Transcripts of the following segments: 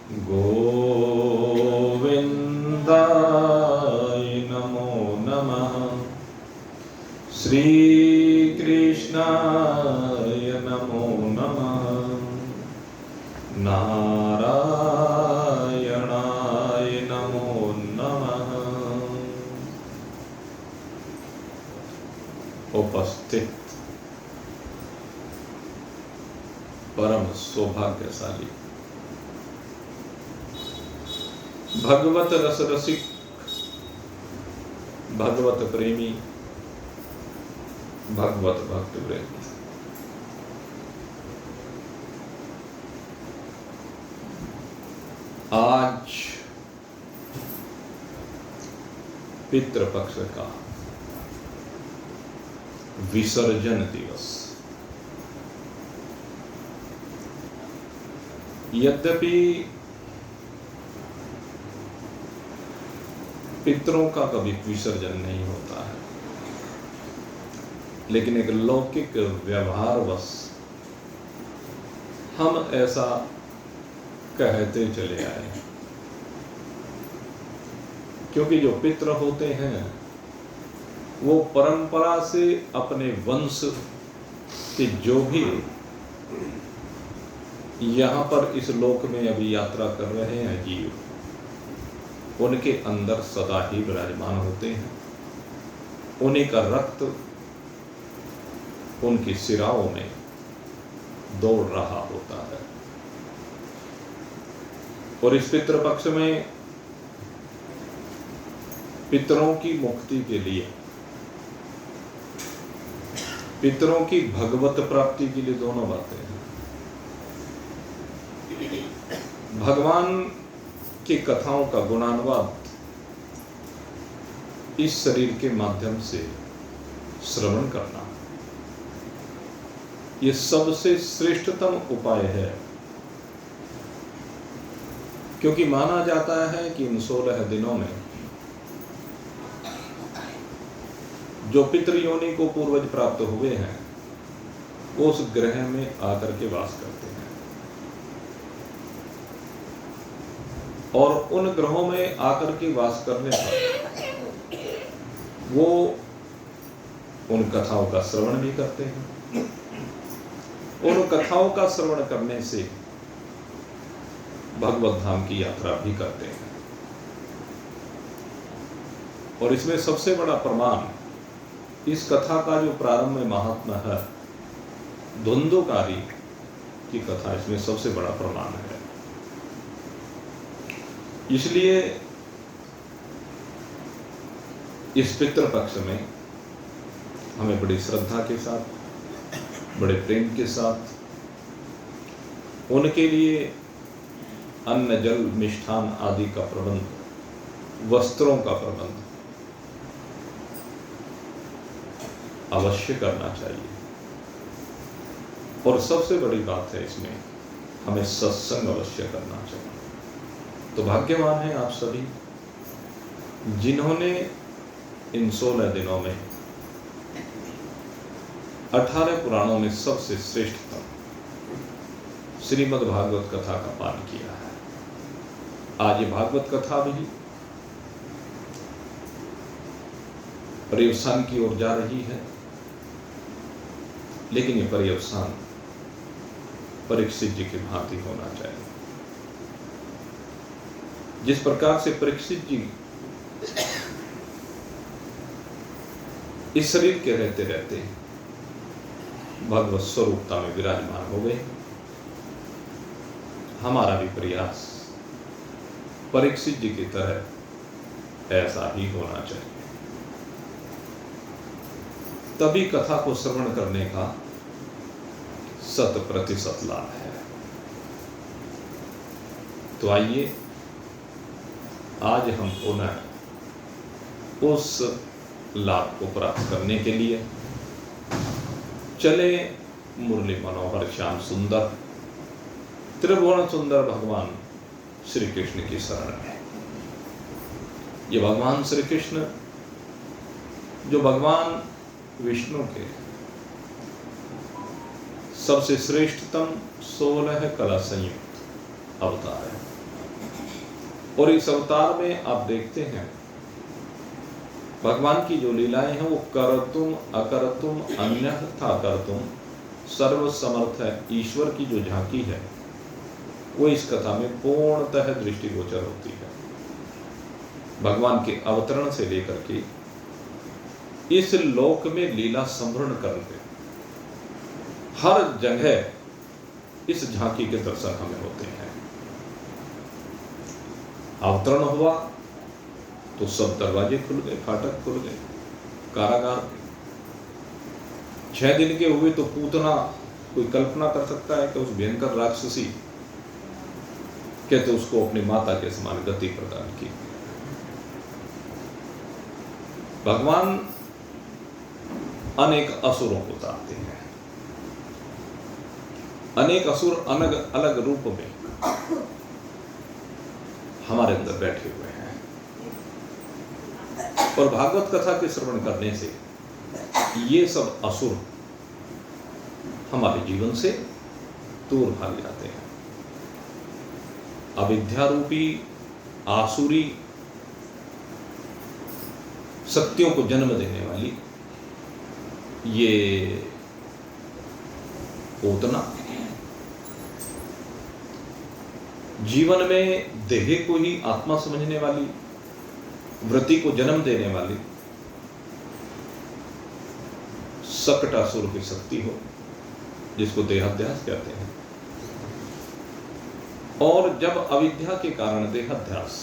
गोविन्दाय नमो नमः। श्रीकृष्णाय नमो नमः। नारायणाय नमो नमः। उपस्थित परम सौभाग्यशाली भगवत रस रसिक, भगवत प्रेमी, भगवत भक्त प्रेमी, आज पितृपक्ष का विसर्जन दिवस। यद्यपि पितरों का कभी विसर्जन नहीं होता है, लेकिन एक लौकिक व्यवहारवश हम ऐसा कहते चले आए, क्योंकि जो पितर होते हैं वो परंपरा से अपने वंश के जो भी यहाँ पर इस लोक में अभी यात्रा कर रहे हैं जीव, उनके अंदर सदा ही विराजमान होते हैं। उन्हीं का रक्त उनकी सिराओं में दौड़ रहा होता है। और इस पितृपक्ष में पितरों की मुक्ति के लिए, पितरों की भगवत प्राप्ति के लिए दोनों बातें हैं। भगवान की कथाओं का गुणानुवाद इस शरीर के माध्यम से श्रवण करना, ये सबसे श्रेष्ठतम उपाय है, क्योंकि माना जाता है कि इन 16 दिनों में जो पितृयोनि को पूर्वज प्राप्त हुए हैं वो उस ग्रह में आकर के वास करते हैं, और उन ग्रहों में आकर के वास करने पर वो उन कथाओं का श्रवण भी करते हैं। उन कथाओं का श्रवण करने से भगवत धाम की यात्रा भी करते हैं। और इसमें सबसे बड़ा प्रमाण इस कथा का जो प्रारंभ में महात्मा है, धुंधुकारी की कथा इसमें सबसे बड़ा प्रमाण है। इसलिए इस पितृपक्ष में हमें बड़ी श्रद्धा के साथ, बड़े प्रेम के साथ उनके लिए अन्न जल मिष्ठान आदि का प्रबंध, वस्त्रों का प्रबंध अवश्य करना चाहिए। और सबसे बड़ी बात है इसमें हमें सत्संग अवश्य करना चाहिए। तो भाग्यवान हैं आप सभी जिन्होंने इन 16 दिनों में 18 पुराणों में सबसे श्रेष्ठतम श्रीमद् भागवत कथा का पान किया है। आज ये भागवत कथा भी पर्यवसान की ओर जा रही है, लेकिन ये पर्यवसान परीक्षित जी की भांति होना चाहिए। जिस प्रकार से परीक्षित जी इस शरीर के रहते रहते भगवत स्वरूपता में विराजमान हो गए, हमारा भी प्रयास परीक्षित जी की तरह ऐसा ही होना चाहिए। तभी कथा को श्रवण करने का 100% लाभ है। तो आइए आज हम पुनः उस लाभ को प्राप्त करने के लिए चले मुरली मनोहर श्याम सुंदर त्रिभुवन सुंदर भगवान श्री कृष्ण की शरण में। ये भगवान श्री कृष्ण जो भगवान विष्णु के सबसे श्रेष्ठतम 16 कला संयुक्त अवतार है। और इस अवतार में आप देखते हैं भगवान की जो लीलाएं हैं वो करतुम अकरतुम अन्यथा करतुम सर्व समर्थ है ईश्वर की जो झांकी है वो इस कथा में पूर्णतः दृष्टिगोचर होती है। भगवान के अवतरण से लेकर के इस लोक में लीला संपूर्ण करके हर जगह इस झांकी के दर्शन हमें होते हैं। अवतरण हुआ तो सब दरवाजे खुल गए, फाटक खुल गए, कारागार के। 6 दिन के हुए तो पूतना कोई कल्पना कर सकता है कि उस भयंकर राक्षसी कहते उसको अपनी माता के समान गति प्रदान की। भगवान अनेक असुरों को उतारते हैं, अनेक असुर अलग अलग रूप में हमारे अंदर बैठे हुए हैं और भागवत कथा के श्रवण करने से ये सब असुर हमारे जीवन से दूर भाग जाते हैं। अविद्या रूपी आसुरी शक्तियों को जन्म देने वाली ये पूतना जीवन में देह को ही आत्मा समझने वाली, वृत्ति को जन्म देने वाली सकटासुर की शक्ति हो जिसको देहाध्यास कहते हैं। और जब अविद्या के कारण देहाध्यास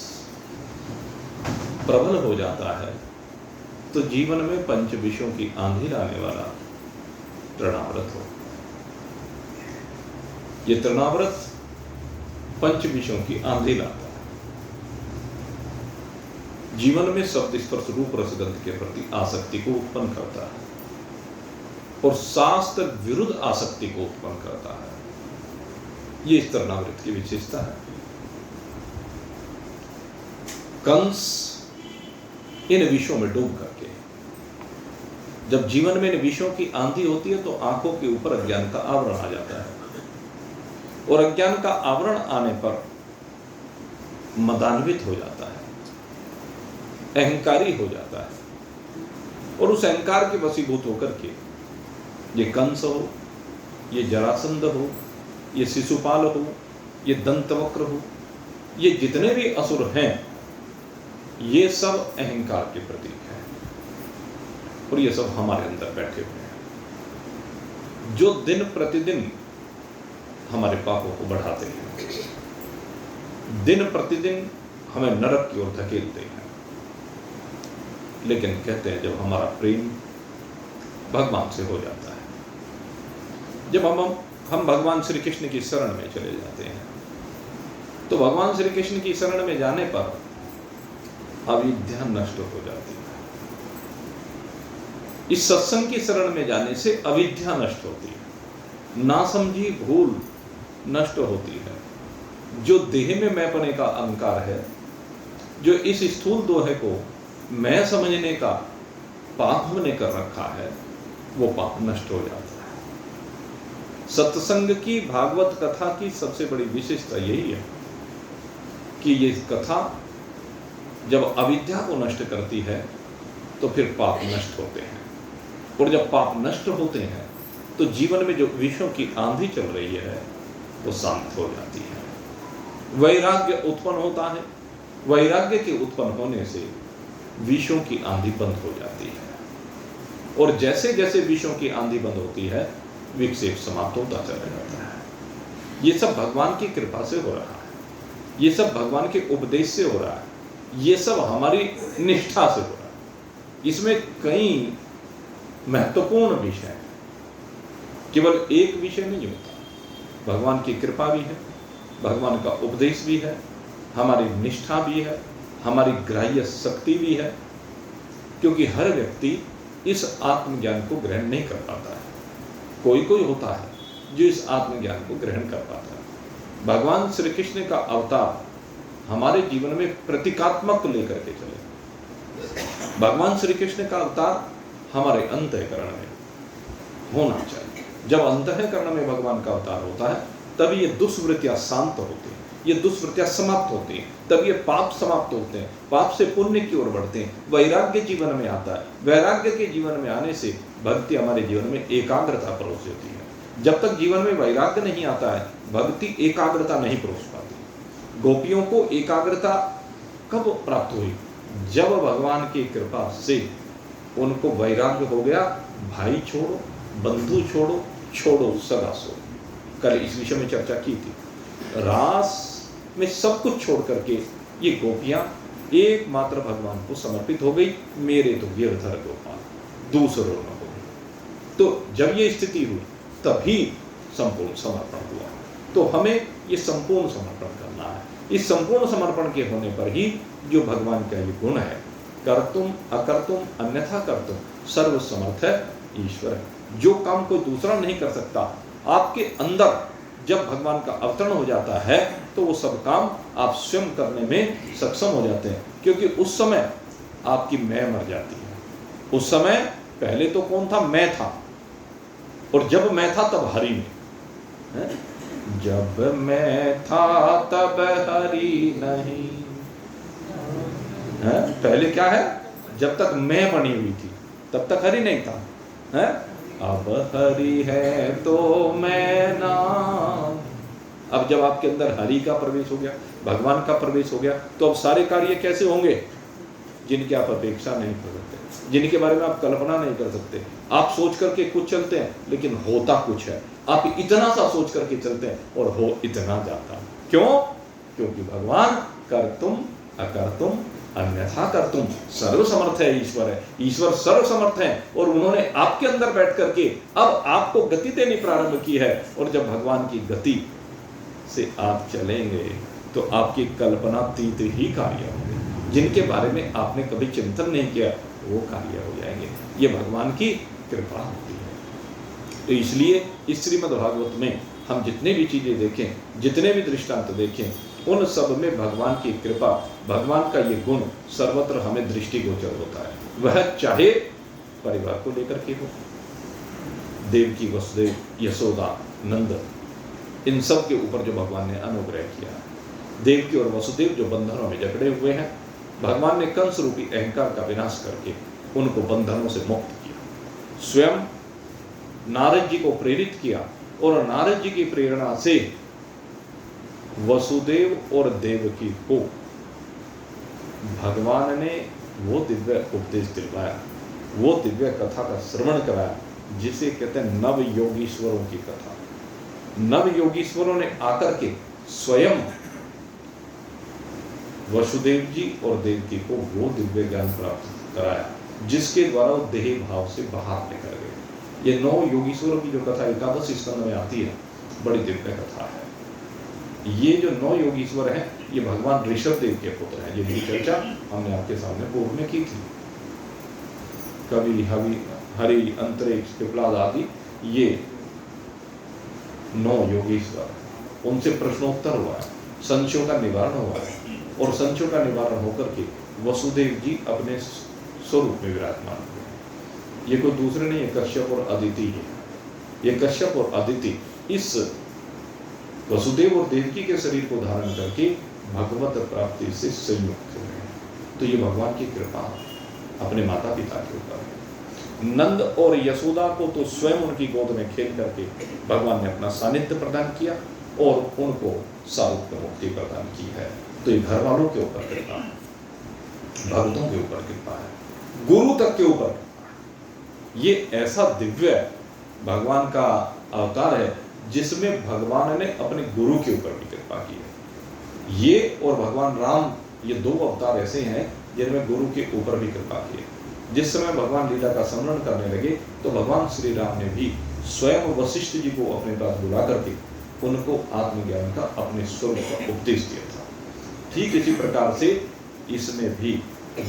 प्रबल हो जाता है तो जीवन में पंच विषयों की आंधी लाने वाला तृणाव्रत हो। ये तृणाव्रत पंच विषयों की आंधी लाता है, जीवन में शब्द स्पर्श रूप रसगंध के प्रति आसक्ति को उत्पन्न करता है और शास्त्र विरुद्ध आसक्ति को उत्पन्न करता है। ये इस तृणाव्रत की विशेषता है। कंस इन विषयों में डूब करके जब जीवन में इन विषयों की आंधी होती है तो आंखों के ऊपर अज्ञान का आवरण आ जाता है और अज्ञान का आवरण आने पर मदान्वित हो जाता है, अहंकारी हो जाता है और उस अहंकार के वशीभूत होकर के ये कंस हो, ये जरासंध हो, ये शिशुपाल हो, ये दंतवक्र हो, ये जितने भी असुर हैं ये सब अहंकार के प्रतीक हैं और ये सब हमारे अंदर बैठे हुए हैं जो दिन प्रतिदिन हमारे पापों को बढ़ाते हैं, दिन प्रतिदिन हमें नरक की ओर धकेलते हैं। लेकिन कहते हैं जब हमारा प्रेम भगवान से हो जाता है, जब हम भगवान श्री कृष्ण की शरण में चले जाते हैं तो भगवान श्री कृष्ण की शरण में जाने पर अविद्या नष्ट हो जाती है। इस सत्संग की शरण में जाने से अविद्या नष्ट होती है, नासमझी भूल नष्ट होती है। जो देह में मैंपने का अहंकार है, जो इस स्थूल दोहे को मैं समझने का पाप हमने कर रखा है, वो पाप नष्ट हो जाता है। सत्संग की, भागवत कथा की सबसे बड़ी विशेषता यही है कि ये कथा जब अविद्या को नष्ट करती है तो फिर पाप नष्ट होते हैं और जब पाप नष्ट होते हैं तो जीवन में जो विषयों की आंधी चल रही है वो शांत हो जाती है, वैराग्य उत्पन्न होता है। वैराग्य के उत्पन्न होने से विषयों की आंधी बंद हो जाती है और जैसे जैसे विषयों की आंधी बंद होती है विक्षेप समाप्त होता चला जाता है। ये सब भगवान की कृपा से हो रहा है, ये सब भगवान के उपदेश से हो रहा है, ये सब हमारी निष्ठा से हो रहा है। इसमें कई महत्वपूर्ण विषय है, केवल एक विषय नहीं होता। भगवान की कृपा भी है, भगवान का उपदेश भी है, हमारी निष्ठा भी है, हमारी ग्राह्य शक्ति भी है, क्योंकि हर व्यक्ति इस आत्मज्ञान को ग्रहण नहीं कर पाता है। कोई कोई होता है जो इस आत्मज्ञान को ग्रहण कर पाता है। भगवान श्री कृष्ण का अवतार हमारे जीवन में प्रतीकात्मक लेकर के चले। भगवान श्री कृष्ण का अवतार हमारे अंतःकरण में होना चाहिए। जब अंतःकरण में भगवान का अवतार होता है तभी ये दुष्वृत्तियां शांत होती हैं, ये दुष्वृत्तियां समाप्त होती हैं, तब ये पाप समाप्त होते हैं, पाप से पुण्य की ओर बढ़ते हैं, वैराग्य जीवन में आता है। वैराग्य के जीवन में आने से भक्ति हमारे जीवन में एकाग्रता परोस देती है। जब तक जीवन में वैराग्य नहीं आता है, भक्ति एकाग्रता नहीं परोस पाती। गोपियों को एकाग्रता कब प्राप्त हुई? जब भगवान की कृपा से उनको वैराग्य हो गया, भाई छोड़ो, बंधु छोड़ो, छोड़ो सदा सो। कल इस विषय में चर्चा की थी। रास में सब कुछ छोड़ करके ये गोपियां एकमात्र भगवान को समर्पित हो गई। मेरे तो गिरधर गोपाल, दूसरों न हो। तो जब ये स्थिति हुई तभी संपूर्ण समर्पण हुआ। तो हमें ये संपूर्ण समर्पण करना है। इस संपूर्ण समर्पण के होने पर ही जो भगवान का ये गुण है, कर्तुम अकर्तुम अन्यथा कर्तुम सर्व समर्थ है ईश्वर है। जो काम कोई दूसरा नहीं कर सकता, आपके अंदर जब भगवान का अवतरण हो जाता है तो वो सब काम आप स्वयं करने में सक्षम हो जाते हैं, क्योंकि उस समय आपकी मैं मर जाती है। उस समय पहले तो कौन था? मैं था, और जब मैं था तब हरि में। जब मैं था तब हरि नहीं। पहले क्या है? जब तक मैं बनी हुई थी तब तक हरि नहीं था। अब हरि है तो मैं नाम। अब जब आपके अंदर हरि का प्रवेश हो गया, भगवान का प्रवेश हो गया, तो अब सारे कार्य कैसे होंगे? जिनकी आप अपेक्षा नहीं कर सकते, जिनके बारे में आप कल्पना नहीं कर सकते। आप सोच करके कुछ चलते हैं लेकिन होता कुछ है। आप इतना सा सोच करके चलते हैं और हो इतना जाता। क्यों? क्योंकि भगवान कर्तुम अकर्तुम अन्यथा कर्तुम सर्व समर्थ है ईश्वर है। ईश्वर सर्व समर्थ है और उन्होंने आपके अंदर बैठ करके अब आपको गति देनी प्रारंभ की है। और जब भगवान की गति से आप चलेंगे तो आपकी कल्पनातीत ही कार्य होंगे। जिनके बारे में आपने कभी चिंतन नहीं किया वो कार्य हो जाएंगे। ये भगवान की कृपा होती है। तो इसलिए इस श्रीमद् भागवत में हम जितने भी चीजें देखें, जितने भी दृष्टांत देखें, उन सब में भगवान की कृपा, भगवान का ये गुण सर्वत्र हमें दृष्टिगोचर होता है। वह चाहे परिवार को लेकर के हो, देवकी, वसुदेव, यशोदा, नंद, इन सब के ऊपर जो भगवान ने अनुग्रह किया है। देवकी और वसुदेव जो बंधनों में जकड़े हुए हैं, भगवान ने कंस रूपी अहंकार का विनाश करके उनको बंधनों से मुक्त किया। स्वयं नारद जी को प्रेरित किया और नारद जी की प्रेरणा से वसुदेव और देवकी को भगवान ने वो दिव्य उपदेश दिलवाया, वो दिव्य कथा का श्रवण कराया जिसे कहते हैं नव योगीश्वरों की कथा। नव योगीश्वरों ने आकर के स्वयं वसुदेव जी और देवकी को वो दिव्य ज्ञान प्राप्त कराया जिसके द्वारा वो देह भाव से बाहर निकल गए। ये 9 योगीश्वरों की जो कथा 11 स्कंद में आती है, बड़ी दिव्य कथा है। ये जो 9 योगीश्वर हैं, ये भगवान ऋषभ देव के पुत्र हैं, जिनकी चर्चा हमने आपके सामने पूर्व में की थी। कवि, हरि, अंतरिक्ष, पिपलाद आदि ये 9 योगीश्वर, उनसे प्रश्नोत्तर हुआ है, संशयों का निवारण हुआ है, और संशयों का निवारण होकर के वसुदेव जी अपने स्वरूप में विराजमान हुए। ये कोई दूसरे नहीं है, कश्यप और अदिति है। ये कश्यप और अदिति इस वसुदेव और देवकी के शरीर को धारण करके भगवत प्राप्ति से संयुक्त हुए हैं। तो ये भगवान की कृपा अपने माता पिता के ऊपर है। नंद और यशोदा को तो स्वयं उनकी गोद में खेल करके भगवान ने अपना सानिध्य प्रदान किया और उनको सारूप्य मुक्ति प्रदान की है। तो ये घर वालों के ऊपर कृपा है, भक्तों के ऊपर कृपा है, गुरु तक के ऊपर कृपा है। ये ऐसा दिव्य भगवान का अवतार है जिसमें भगवान ने अपने गुरु के ऊपर भी कृपा की है। ये और भगवान राम, ये 2 अवतार ऐसे हैं जिनमें गुरु के ऊपर भी कृपा की है। जिस समय भगवान लीला का स्मरण करने लगे तो भगवान श्री राम ने भी स्वयं वशिष्ठ जी को अपने पास बुला करके उनको आत्मज्ञान का, अपने स्वरूप का उपदेश दिया था। ठीक इसी प्रकार से इसमें भी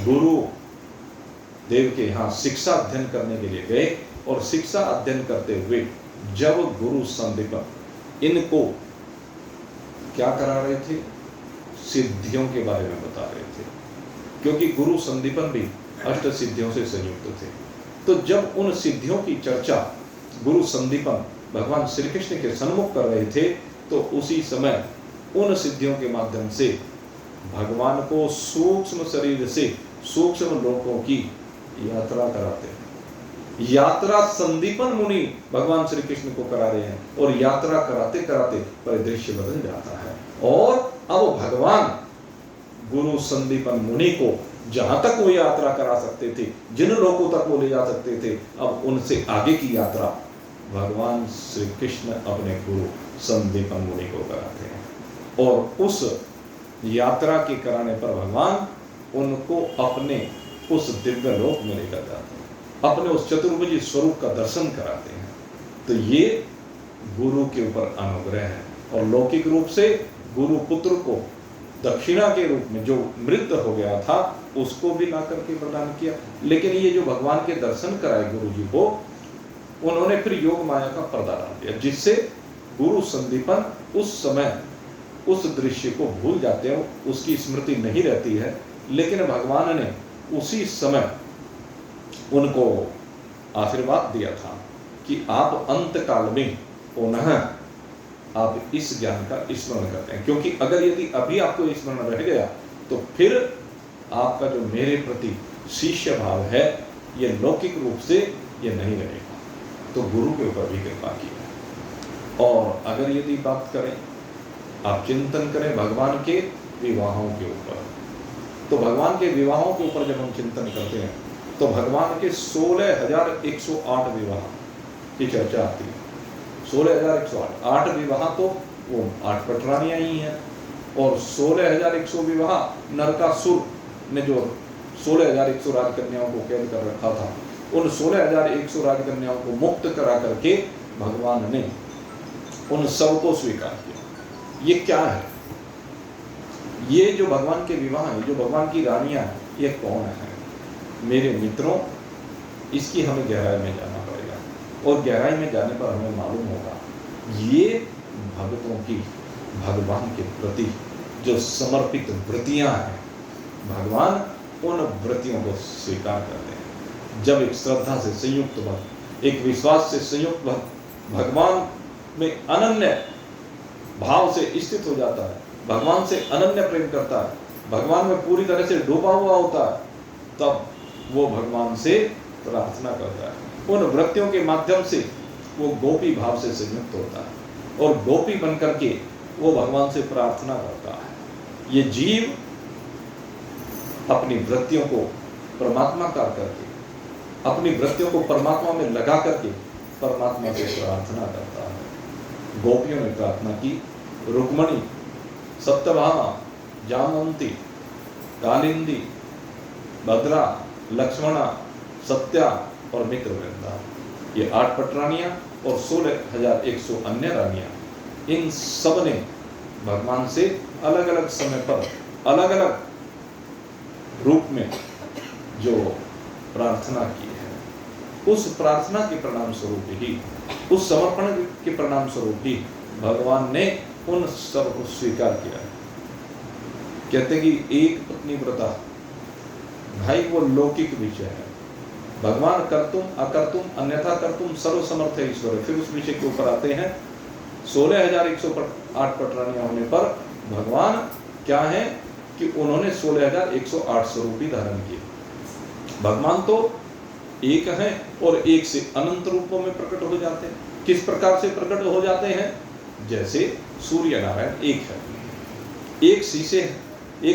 गुरु देव के यहाँ शिक्षा अध्ययन करने के लिए गए और शिक्षा अध्ययन करते हुए जब गुरु संदीपन इनको क्या करा रहे थे, सिद्धियों के बारे में बता रहे थे, क्योंकि गुरु संदीपन भी 8 सिद्धियों से संयुक्त थे। तो जब उन सिद्धियों की चर्चा गुरु संदीपन भगवान श्री कृष्ण के सन्मुख कर रहे थे तो उसी समय उन सिद्धियों के माध्यम से भगवान को सूक्ष्म शरीर से सूक्ष्म लोकों की यात्रा कराते हैं। यात्रा संदीपन मुनि भगवान श्री कृष्ण को करा रहे हैं, और यात्रा कराते कराते परिदृश्य बदल जाता है। और अब भगवान गुरु संदीपन मुनि को जहां तक वो यात्रा करा सकते थे, जिन लोगों तक वो ले जा सकते थे, अब उनसे आगे की यात्रा भगवान श्री कृष्ण अपने गुरु संदीपन मुनि को कराते हैं। और उस यात्रा के कराने पर भगवान उनको अपने उस दिव्य लोक में लेकर जाते हैं, अपने उस चतुर्भुजी स्वरूप का दर्शन कराते हैं। तो ये गुरु के ऊपर अनुग्रह है। और लौकिक रूप से गुरु पुत्र को दक्षिणा के रूप में जो मृत हो गया था उसको भी ला करके प्रदान किया। लेकिन ये जो भगवान के दर्शन कराए गुरु जी को, उन्होंने फिर योग माया का पर्दा डाल दिया, जिससे गुरु संदीपन उस समय उस दृश्य को भूल जाते हैं, उसकी स्मृति नहीं रहती है। लेकिन भगवान ने उसी समय उनको आशीर्वाद दिया था कि आप अंत काल में पुनः आप इस ज्ञान का स्मरण करते हैं, क्योंकि अगर यदि अभी आपको स्मरण रह गया तो फिर आपका जो मेरे प्रति शिष्य भाव है ये लौकिक रूप से ये नहीं रहेगा। तो गुरु के ऊपर भी कृपा की है। और अगर यदि बात करें, आप चिंतन करें भगवान के विवाहों के ऊपर, तो भगवान के विवाहों के ऊपर जब हम चिंतन करते हैं तो भगवान के 16,108 विवाह की चर्चा आती है। 16,108 8 विवाह तो वो 8 पटरानियां ही हैं, और 16,100 विवाह नरकासुर ने जो 16,100 राजकन्याओं को कैद कर रखा था, उन 16,100 राजकन्याओं को मुक्त करा करके भगवान ने उन सबको स्वीकार किया। ये क्या है? ये जो भगवान के विवाह हैं, जो भगवान की रानियां हैं, ये कौन है? मेरे मित्रों, इसकी हमें गहराई में जाना पड़ेगा, और गहराई में जाने पर हमें मालूम होगा ये भक्तों की भगवान के प्रति जो समर्पित वृत्तियां हैं, भगवान उन वृत्तियों को स्वीकार करते हैं। जब एक श्रद्धा से संयुक्त भक्त, एक विश्वास से संयुक्त भक्त भगवान में अनन्य भाव से स्थित हो जाता है, भगवान से अनन्य प्रेम करता है, भगवान में पूरी तरह से डूबा हुआ होता है, तब वो भगवान से प्रार्थना करता है। उन वृत्तियों के माध्यम से वो गोपी भाव से संयुक्त होता है, और गोपी बनकर के वो भगवान से प्रार्थना करता है। ये जीव अपनी वृत्तियों को परमात्मा कर करके, अपनी वृत्तियों को परमात्मा में लगा करके परमात्मा से प्रार्थना करता है। गोपियों ने प्रार्थना की, रुक्मणी, सत्यभामा, जामवंती, कालिंदी, भद्रा, लक्ष्मणा, सत्या और मित्रवृंदा, ये 8 पटरानियां और 16,100 अन्य रानियां, इन सब ने भगवान से अलग अलग समय पर अलग अलग रूप में जो प्रार्थना की है, उस प्रार्थना के परिणाम स्वरूप ही, उस समर्पण के परिणाम स्वरूप ही भगवान ने उन सब को स्वीकार किया है। कहते हैं कि एक पत्नी व्रता, भाई वो लौकिक विषय है। भगवान कर्तुम अकर्तुम अन्यथा कर्तुम सर्व समर्थ ईश्वर है। फिर उस विषय के ऊपर आते हैं 16,108 पटरानियां होने पर भगवान क्या है कि उन्होंने 16,108 स्वरूप ही धारण किए। भगवान तो एक है और एक से अनंत रूपों में प्रकट हो जाते हैं। किस प्रकार से प्रकट हो जाते हैं? जैसे सूर्य नारायण एक है, एक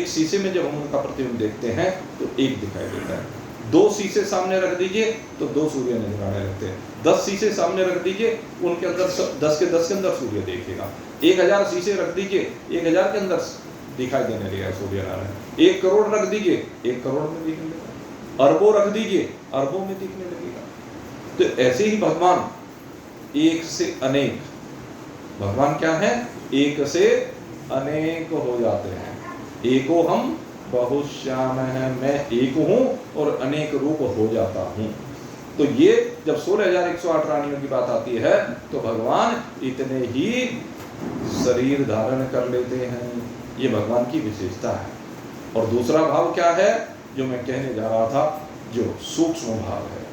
शीशे में जब हम उनका प्रतिबिंब देखते हैं तो एक दिखाई देता है। 2 शीशे सामने रख दीजिए तो 2 सूर्य नजर आने लगते हैं। 10 शीशे सामने रख दीजिए, उनके अंदर 10 के अंदर सूर्य देखेगा। 1000 शीशे रख दीजिए, 1000 के अंदर दिखाई देने लगेगा सूर्य नारायण। 1 करोड़ रख दीजिए, 1 करोड़ में दिखने लगेगा। अरबों रख दीजिए, अरबों में दिखने लगेगा। तो ऐसे ही भगवान एक से अनेक, भगवान क्या है? एक से अनेक हो जाते हैं। एको हम बहुश्याम है, मैं एक हूं और अनेक रूप हो जाता हूं। तो ये जब 16,108 रानियों की बात आती है तो भगवान इतने ही शरीर धारण कर लेते हैं। ये भगवान की विशेषता है। और दूसरा भाव क्या है जो मैं कहने जा रहा था, जो सूक्ष्म भाव है,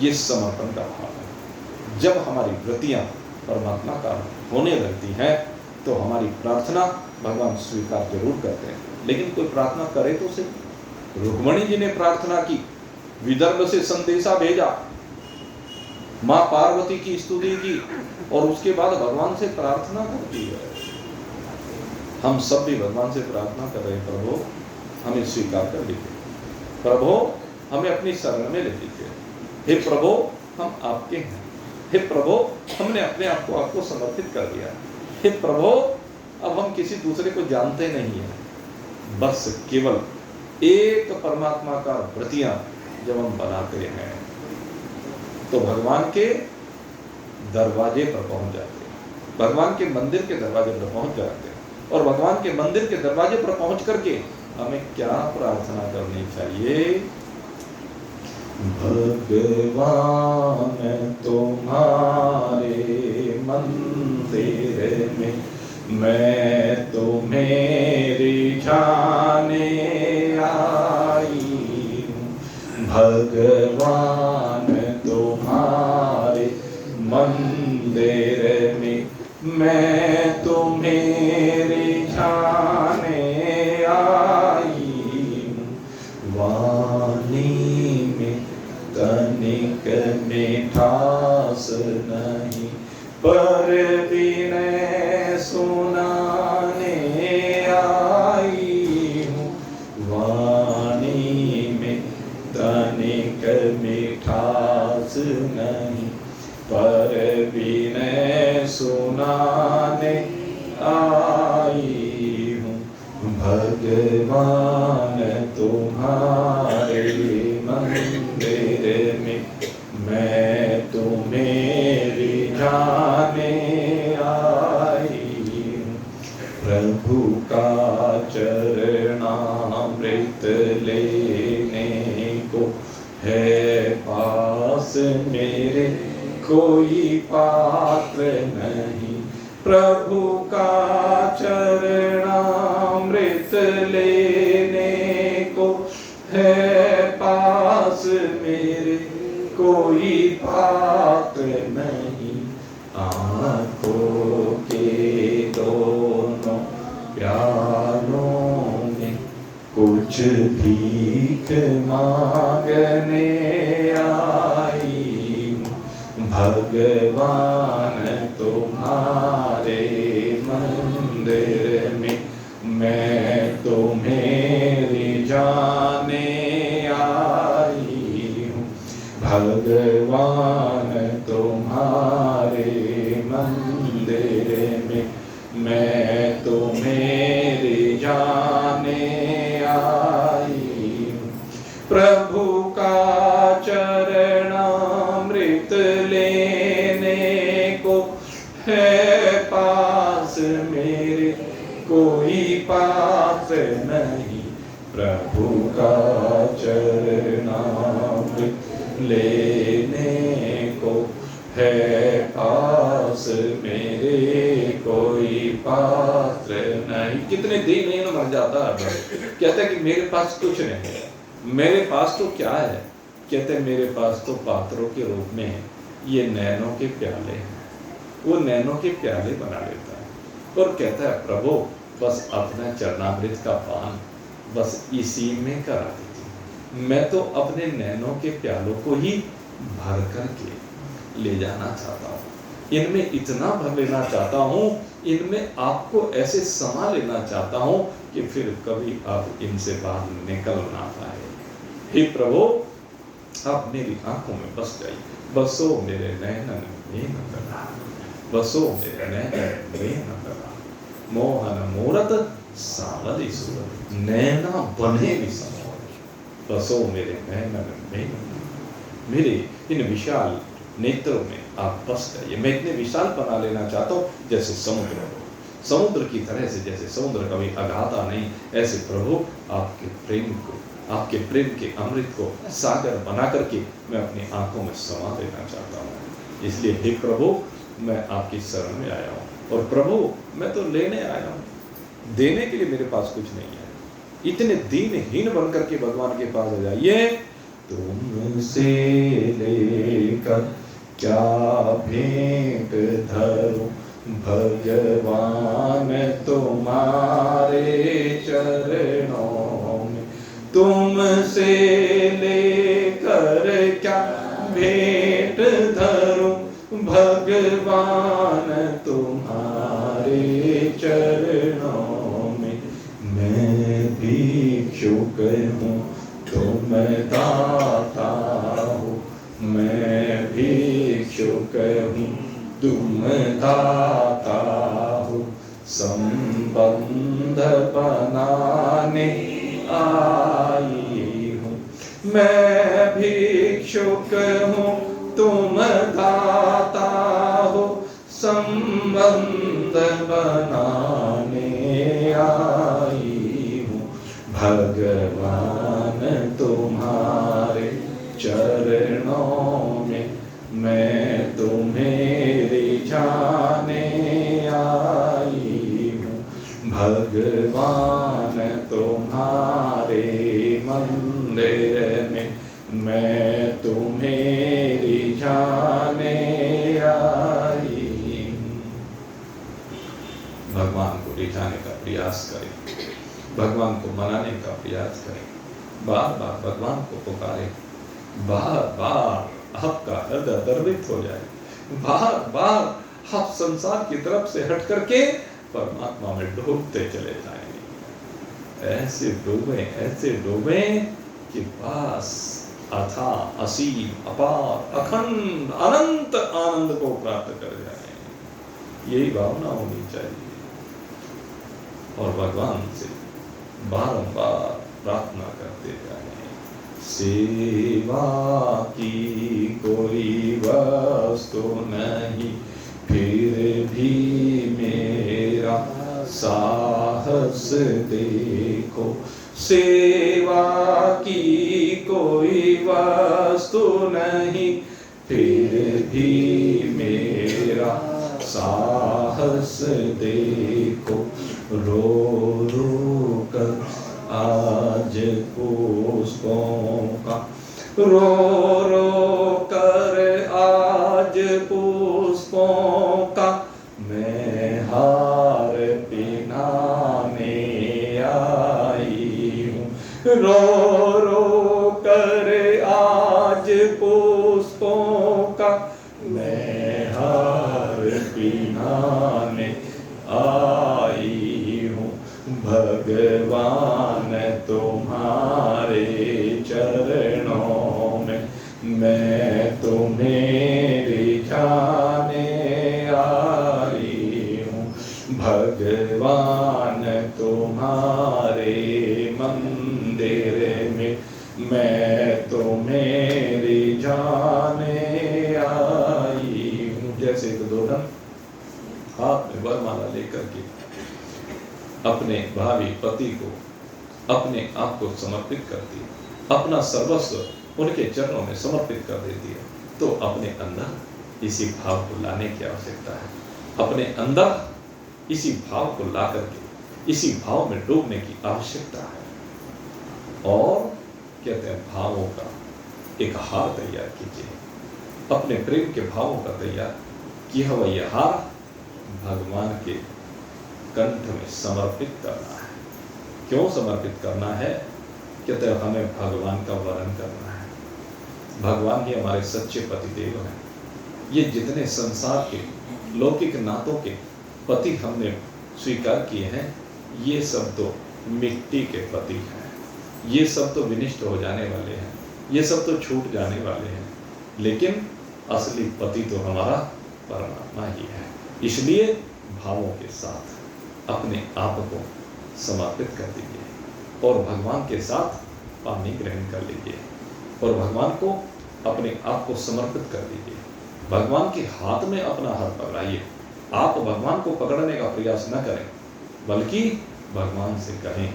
ये समर्पण का भाव है। जब हमारी वृत्तियां परमात्मा का होने लगती हैं तो हमारी प्रार्थना भगवान स्वीकार जरूर करते हैं, लेकिन कोई प्रार्थना करे तो सही। रुक्मणी जी ने प्रार्थना की, विदर्भ से संदेशा भेजा, माँ पार्वती की स्तुति की और उसके बाद भगवान से प्रार्थना करती है। हम सब भी भगवान से प्रार्थना कर रहे हैं, प्रभु हमें स्वीकार कर लीजिए, प्रभु हमें अपनी शरण में ले लीजिए, हे प्रभु हम आपके हैं, हे प्रभु हमने अपने आप को आपको समर्पित कर दिया, हे प्रभु अब हम किसी दूसरे को जानते नहीं हैं, बस केवल एक परमात्मा का व्रतियां जब हम बनाते हैं तो भगवान के दरवाजे पर पहुंच जाते हैं, भगवान के मंदिर के दरवाजे पर पहुंच जाते हैं। और भगवान के मंदिर के दरवाजे पर पहुंच करके हमें क्या प्रार्थना करनी चाहिए? भगवान तुम्हारे मंदिर में मैं तुम्हें रिझाने आई हूँ, भगवान तुम्हारे मंदिर में मैं तुम्हें रिझाने आई हूँ, वाणी में तनिक मिठास नहीं पर विनय सुनाने आई हूँ, वाणी में तनिक मिठास नहीं पर विनय सुनाने आई हूँ, भगवान तुम्हारे मंदिर में मैं तुम्हें रिझाने आई हूँ, प्रभु का चरणामृत लेने को है पास मेरे कोई पात्र नहीं, प्रभु का चरणामृत लेने को है पास मेरे कोई पात्र नहीं, आँखों के दोनों प्यालों में कुछ भीख मांगने आई हूँ, भगवान तुम्हारे मंदिर में मैं तुम्हें रिझाने आई हूँ, भगवान तुम्हारे मंदिर में मैं तुम्हें रिझाने आई हूँ, प्रभु का चरणामृत लेने को है पास मेरे कोई पात्र नहीं, प्रभु का चरणामृत लेने को है पास मेरे कोई पात्र नहीं। कितने दीनहीन मर जाता है, कहता है कि मेरे पास कुछ नहीं है, मेरे पास तो क्या है, कहते हैं मेरे पास तो पात्रों के रूप में ये नैनों के प्याले हैं, वो नैनों के प्याले बना लेता है और कहता है प्रभु बस अपना चरणामृत का पान बस इसी में करा दीजिए, मैं तो अपने नैनों के प्यालों को ही भर करके ले जाना चाहता हूँ, इनमें इतना भर लेना चाहता हूँ, इनमें आपको ऐसे समा लेना चाहता हूँ कि फिर कभी आप इनसे बाहर निकल ना पाए। हे प्रभु आप मेरी आंखों में बस जाइए, बसो मेरे नैनन में नंदना, बसो मेरे नैनन में नंदना, मोहन मूरत सावली सूरत, नैना बने विशाल, बसो मेरे नैनन में नंदना, मेरे इन विशाल नेत्रों में आप बस जाइए। मैं इतने विशाल बना लेना चाहता हूँ जैसे समुद्र हो, समुद्र की तरह से, जैसे समुद्र कभी अगाता नहीं, ऐसे प्रभु आपके प्रेम को, आपके प्रेम के अमृत को सागर बना करके मैं अपनी आंखों में समा देना चाहता हूँ। इसलिए हे प्रभु मैं आपकी शरण में आया हूँ और प्रभु मैं तो लेने आया हूँ, देने के लिए मेरे पास कुछ नहीं है। इतने दीनहीन बन करके भगवान के पास आ जाइए। तुमसे लेकर क्या भेंट धरूं भगवान तुम्हारे चरणों में तुमसे लेकर क्या भेंट धरूं, भगवान तुम्हारे चरणों में। मैं भिक्षुक हूँ तुम दाता हो, मैं भिक्षुक हूँ तुम दाता हो, संबंध बनाने आई हूँ। मैं भिक्षुक हूँ तुम दाता हो, संबंध बनाने आई हूँ। भगवान तुम्हारे चरणों में मैं तुम्हें रिझाने आई हूँ। भगवान तुम्हारे मंदिर में मैं तुम्हें रिझाने आई हूँ। भगवान को रिझाने का प्रयास करें, भगवान को मनाने का प्रयास करें, बार बार भगवान को पुकारें, बार बार आपका हृदय द्रवित हो जाए, बार बार आप संसार की तरफ से हट करके परमात्मा में डूबते चले जाएंगे। ऐसे डूबे कि बस अथाह असीम अपार अखंड अनंत आनंद को प्राप्त कर जाए। यही भावना होनी चाहिए और भगवान से बारंबार प्रार्थना करते जाए। सेवा की कोई वस्तु नहीं, फिर भी मेरा साहस देखो। सेवा की कोई वस्तु नहीं, फिर भी मेरा साहस देखो। रो रो कर आज पुष्पों का, रो रो कर आज पुष्पों का मैं हार पिनाने आई हूँ। रो रो कर आज पुष्पों का मैं हार पिनाने आई हूँ। भगवान तुम्हारे चरणों में मैं तुम्हें रिझाने आई हूँ। भगवान तुम्हारे मंदिर में मैं तुम्हें रिझाने आई हूँ। जैसे एक दुल्हन हाथ में वरमाला लेकर के अपने भावी पति को अपने आप को समर्पित करती है, अपना सर्वस्व उनके चरणों में समर्पित कर देती है, तो अपने अंदर इसी भाव को लाने की आवश्यकता है। अपने अंदर इसी भाव को ला करके इसी भाव में डूबने की आवश्यकता है। और कहते हैं भावों का एक हार तैयार कीजिए, अपने प्रेम के भावों का तैयार किया हुआ यह हार भगवान के कंठ में समर्पित करना है। क्यों समर्पित करना है? कहते हैं हमें भगवान का वरण करना है। भगवान ही हमारे सच्चे पतिदेव हैं। ये जितने संसार के लौकिक नातों के पति हमने स्वीकार किए हैं, ये सब तो मिट्टी के पति हैं, ये सब तो विनिष्ट हो जाने वाले हैं, ये सब तो छूट जाने वाले हैं, लेकिन असली पति तो हमारा परमात्मा ही है। इसलिए भावों के साथ अपने आप को समर्पित कर दीजिए और भगवान के साथ पानी ग्रहण कर लीजिए और भगवान को अपने आप को समर्पित कर दीजिए। भगवान के हाथ में अपना हाथ पकड़ाइए। आप भगवान को पकड़ने का प्रयास न करें, बल्कि भगवान से कहें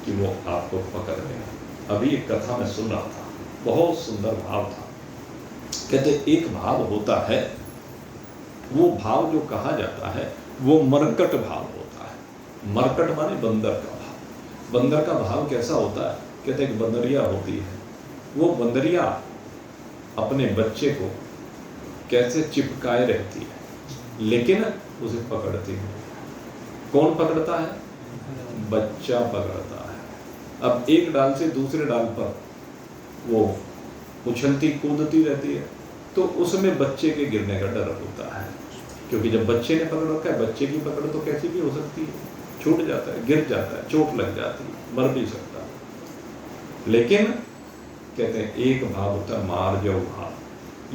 कि वो आपको पकड़ लें। अभी एक कथा में सुन रहा था, बहुत सुंदर भाव था। कहते एक भाव होता है, वो भाव जो कहा जाता है वो मरकट भाव होता है। मरकट माने बंदर का भाव। बंदर का भाव कैसा होता है? कहते एक बंदरिया होती है, वो बंदरिया अपने बच्चे को कैसे चिपकाए रहती है, लेकिन उसे पकड़ती है। कौन पकड़ता है? बच्चा पकड़ता है। अब एक डाल से दूसरे डाल पर वो उछलती कूदती रहती है, तो उसमें बच्चे के गिरने का डर होता है, क्योंकि जब बच्चे ने पकड़ रखा है, बच्चे की पकड़ तो कैसी भी हो सकती है, छूट जाता है, गिर जाता है, चोट लग जाती है, मर भी सकता है। लेकिन कहते हैं एक भाव होता है मार्जव भाव।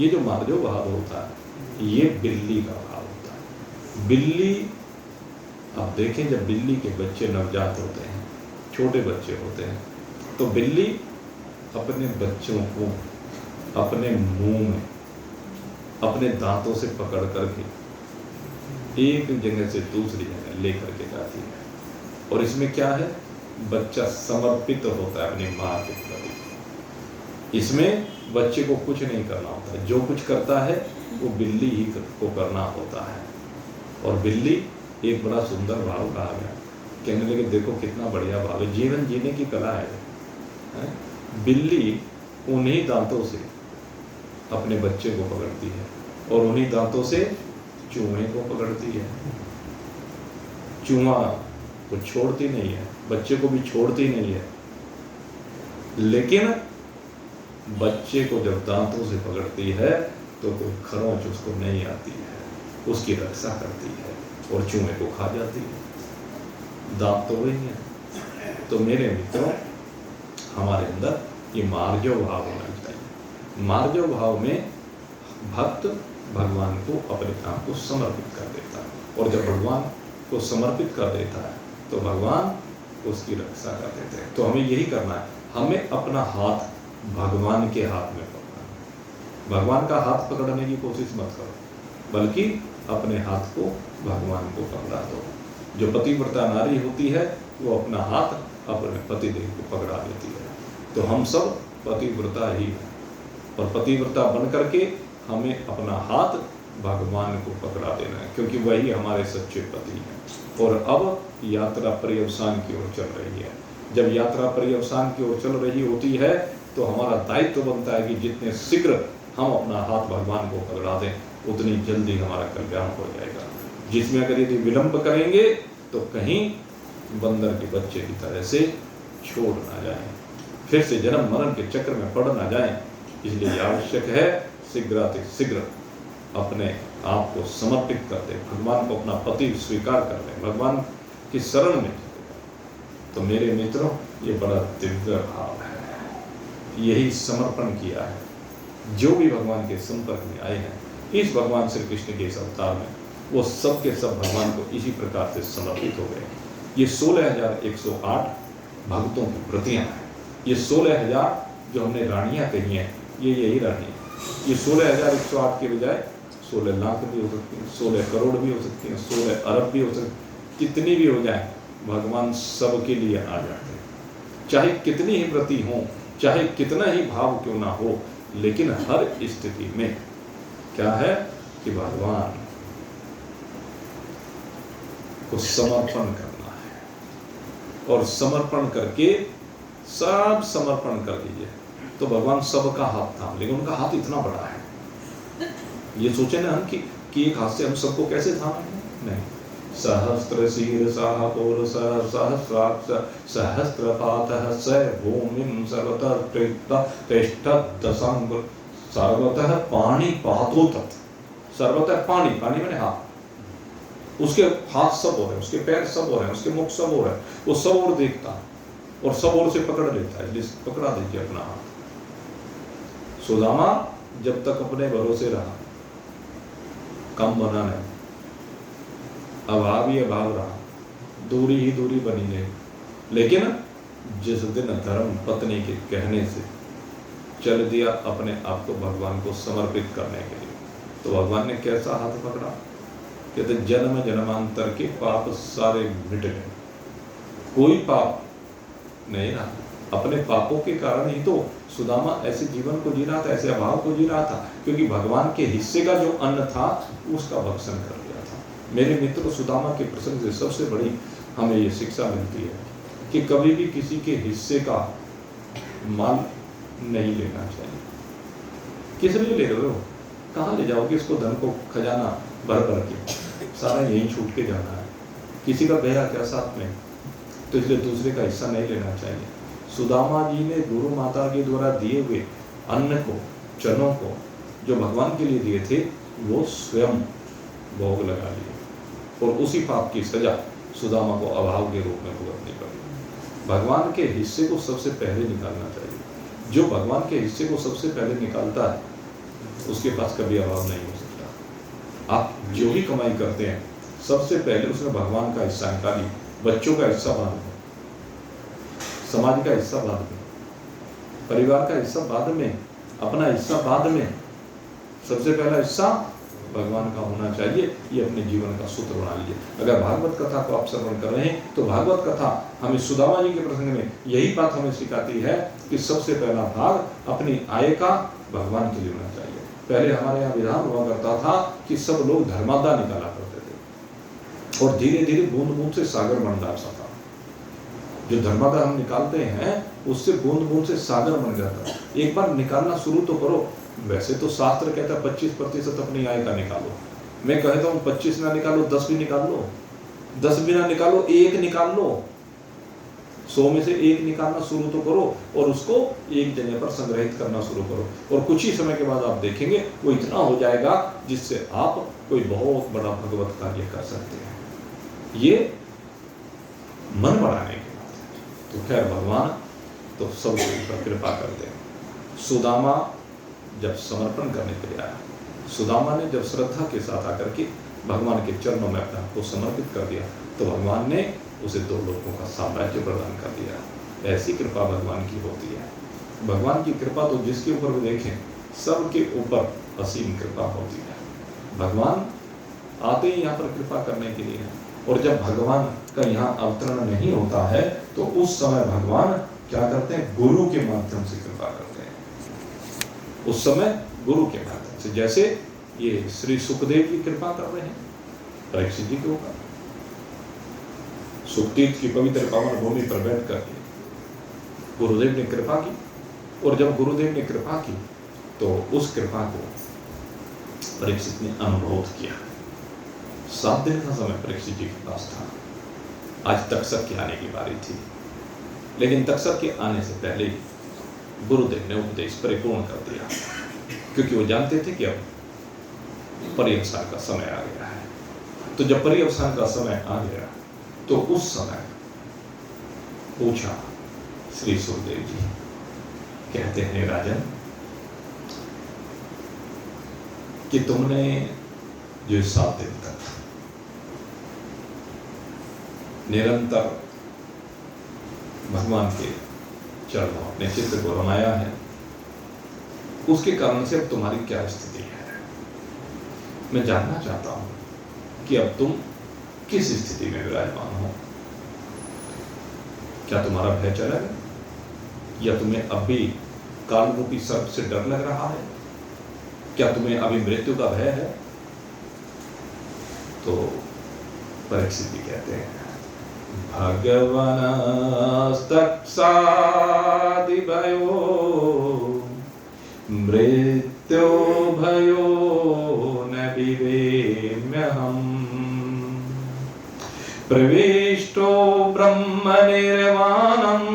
ये जो मार्जव भाव होता है ये बिल्ली का भाव होता है। बिल्ली, आप देखें जब बिल्ली के बच्चे नवजात होते हैं, छोटे बच्चे होते हैं, तो बिल्ली अपने बच्चों को अपने मुंह में अपने दांतों से पकड़ करके एक जगह से दूसरी जगह लेकर के जाती है। और इसमें क्या है, बच्चा समर्पित होता है अपनी माँ के प्रति। इसमें बच्चे को कुछ नहीं करना होता है, जो कुछ करता है वो बिल्ली ही को करना होता है। और बिल्ली एक बड़ा सुंदर भाव कहा गया, कहने लगे देखो कितना बढ़िया भाव है, जीवन जीने की कला है। बिल्ली उन्हीं दांतों से अपने बच्चे को पकड़ती है और उन्हीं दांतों से चूहे को पकड़ती है। चूहा को छोड़ती नहीं है, बच्चे को भी छोड़ती नहीं है, लेकिन बच्चे को जब दांतों से पकड़ती है तो कोई खरोंच उसको नहीं आती है, उसकी रक्षा करती है और चूहे को खा जाती है। दांत तो वही है। तो मेरे मित्रों, हमारे अंदर ये मार्जव भाव होना चाहिए। मार्जव भाव में भक्त भगवान को अपने आप को समर्पित कर देता है, और जब भगवान को समर्पित कर देता है तो भगवान उसकी रक्षा कर देते हैं। तो हमें यही करना है, हमें अपना हाथ भगवान के हाथ में पकड़ना। भगवान का हाथ पकड़ने की कोशिश मत करो, बल्कि अपने हाथ को भगवान को पकड़ा दो। जो पतिव्रता नारी होती है वो अपना हाथ अपने पतिदेव को पकड़ा देती है। तो हम सब पतिव्रता ही हैं, और पतिव्रता बन करके हमें अपना हाथ भगवान को पकड़ा देना है, क्योंकि वही हमारे सच्चे पति हैं। और अब यात्रा पर्यवसान की ओर चल रही है। जब यात्रा पर्यवसान की ओर चल रही होती है तो हमारा दायित्व बनता है कि जितने शीघ्र हम अपना हाथ भगवान को पकड़ा दें, उतनी जल्दी हमारा कल्याण हो जाएगा। जिसमें अगर यदि विलंब करेंगे तो कहीं बंदर के बच्चे की तरह से छोड़ ना जाएं, फिर से जन्म मरण के चक्र में पड़ ना जाएं। इसलिए आवश्यक है शीघ्र अपने आप को समर्पित कर दें, भगवान को अपना पति स्वीकार कर लें, भगवान की शरण में। तो मेरे मित्रों, ये बड़ा दिव्य भाव है, यही समर्पण किया है। जो भी भगवान के संपर्क में आए हैं इस भगवान श्री कृष्ण के इस अवतार में, वो सब के सब भगवान को इसी प्रकार से समर्पित हो गए। ये 16,108 भक्तों की प्रतियां हैं। ये 16,000 जो हमने रानियां कही हैं, ये यही रानी है। ये 16,108 के बजाय 16 लाख भी हो सकती हैं, 16 करोड़ भी हो सकती हैं, 16 अरब भी हो सकती, कितनी भी हो जाए, भगवान सबके लिए आ जाते हैं। चाहे कितनी ही व्रति हो, चाहे कितना ही भाव क्यों ना हो, लेकिन हर स्थिति में क्या है कि भगवान को समर्पण करना है। और समर्पण करके सब समर्पण कर दीजिए तो भगवान सबका हाथ थाम लेकिन उनका हाथ इतना बड़ा है। ये सोचे ना हम कि एक हाथ से हम सबको कैसे थामेंगे, नहीं। सहस्त्र शीर्षः पुरुषः सहस्राक्ष सहस्रपातः स भूमिं सर्वतः तिष्ठत् सर्वतः पाणिपातो तत्। सर्वतः पानी, पानी मैंने हाथ, उसके हाथ सब हो रहे हैं, उसके पैर सब हो रहे हैं, उसके मुख सब हो रहे हैं, वो सब ओर देखता है और सब ओर से पकड़ लेता है। जिस पकड़ा दीजिए अपना हाथ। सुदामा जब तक अपने भरोसे रहा, कम बना नहीं, अभाव ही अभाव रहा, दूरी ही दूरी बनी रही। लेकिन जिस दिन धर्म पत्नी के कहने से चल दिया अपने आप को भगवान को समर्पित करने के लिए, तो भगवान ने कैसा हाथ पकड़ा, कहते जन्म जन्मांतर के पाप सारे मिट गए, कोई पाप नहीं रहा। अपने पापों के कारण ही तो सुदामा ऐसे जीवन को जी रहा था, ऐसे अभाव को जी रहा था, क्योंकि भगवान के हिस्से का जो अन्न था उसका भक्षण कर लिया था। मेरे मित्र, सुदामा के प्रसंग से सबसे बड़ी हमें ये शिक्षा मिलती है कि कभी भी किसी के हिस्से का माल नहीं लेना चाहिए। किस लिए ले रहे हो, कहाँ ले जाओगे इसको, धन को खजाना भर भर के, सारा यहीं छूट के जाना है, किसी का गया क्या साथ में, तो इसलिए दूसरे का हिस्सा नहीं लेना चाहिए। सुदामा जी ने गुरु माता के द्वारा दिए हुए अन्न को, चनों को जो भगवान के लिए दिए थे, वो स्वयं भोग लगा लिए और उसी पाप की सजा सुदामा को अभाव के रूप में भुगतनी पड़ी। भगवान के हिस्से को सबसे पहले निकालना चाहिए। जो भगवान के हिस्से को सबसे पहले निकालता है उसके पास कभी अभाव नहीं हो सकता। आप जो भी कमाई करते हैं सबसे पहले उसमें भगवान का हिस्सा निकालिए, बच्चों का हिस्सा बाद में, समाज का हिस्सा बाद में, परिवार का हिस्सा बाद में, अपना हिस्सा बाद में, सबसे पहला हिस्सा भगवान का होना चाहिए। ये अपने जीवन का सूत्र बना लीजिए। अगर भागवत कथा को आप श्रवण कर रहे हैं तो भागवत कथा हमें सुदामा जी के प्रसंग में यही बात हमें सिखाती है कि सबसे पहला भाग अपनी आय का भगवान के लिए होना चाहिए। पहले हमारे यहाँ विधान हुआ करता था कि सब लोग धर्मादा निकाला करते थे और धीरे धीरे बूंद बूंद से सागर बन जाता था। जो धर्मादा हम निकालते हैं उससे बूंद बूंद से सागर बन जाता है। एक बार निकालना शुरू तो करो। वैसे तो शास्त्र कहता है 25% अपनी आय का निकालो। मैं कहता हूँ 25 ना निकालो, 10 भी निकाल लो, 10 भी ना निकालो, 1 निकाल लो। 100 में से 1 निकालना शुरू तो करो और उसको एक जगह पर संग्रहित करना शुरू करो और कुछ ही समय के बाद आप देखेंगे वो इतना हो जाएगा जिससे आप कोई बहुत बड़ा भगवत कार्य कर सकते हैं। ये मन बढ़ाने की बात है। तो खैर भगवान तो सबके ऊपर कृपा करते हैं। सुदामा जब समर्पण करने के लिए आया, सुदामा ने जब श्रद्धा के साथ आकर के भगवान के चरणों में अपने आप को समर्पित कर दिया तो भगवान ने उसे 2 लोगों का साम्राज्य प्रदान कर दिया। ऐसी कृपा भगवान की होती है। भगवान की कृपा तो जिसके ऊपर भी देखें सबके ऊपर असीम कृपा होती है। भगवान आते ही यहाँ पर कृपा करने के लिए और जब भगवान का यहाँ अवतरण नहीं होता है तो उस समय भगवान क्या करते हैं, गुरु के माध्यम से कृपा करते हैं। उस समय गुरु के माध्यम से, जैसे ये श्री सुखदेव की कृपा कर रहे हैं परीक्षित जी के ऊपर। सुखतीर्थ की पवित्र पावन भूमि पर बैठ कर गुरुदेव ने कृपा की और जब गुरुदेव ने कृपा की तो उस कृपा को परीक्षित ने अनुभव किया। 7 दिन का समय परीक्षित जी के पास था। आज तक्षक के आने की बारी थी, लेकिन तक्षक के आने से पहले ही गुरुदेव ने उपदेश परिपूर्ण कर दिया, क्योंकि वो जानते थे कि अब पर्यवसान का समय आ गया है। तो जब पर्यवसान का समय आ गया तो उस समय पूछा श्री सुखदेव जी, कहते हैं राजन कि तुमने जो 7 दिन तक निरंतर भगवान के चरणों अपने चित्त को रमाया है, उसके कारण से अब तुम्हारी क्या स्थिति है। मैं जानना चाहता हूं कि अब तुम किस स्थिति में विराजमान हो। क्या तुम्हारा भय चला गया या तुम्हें अभी काल रूपी सर्प से डर लग रहा है? क्या तुम्हें अभी मृत्यु का भय है? तो परीक्षित जी कहते हैं भगवान तक्षादि भयो मृत्यो भयो न विवेम्यहम् प्रविष्टो ब्रह्म निर्वाणम्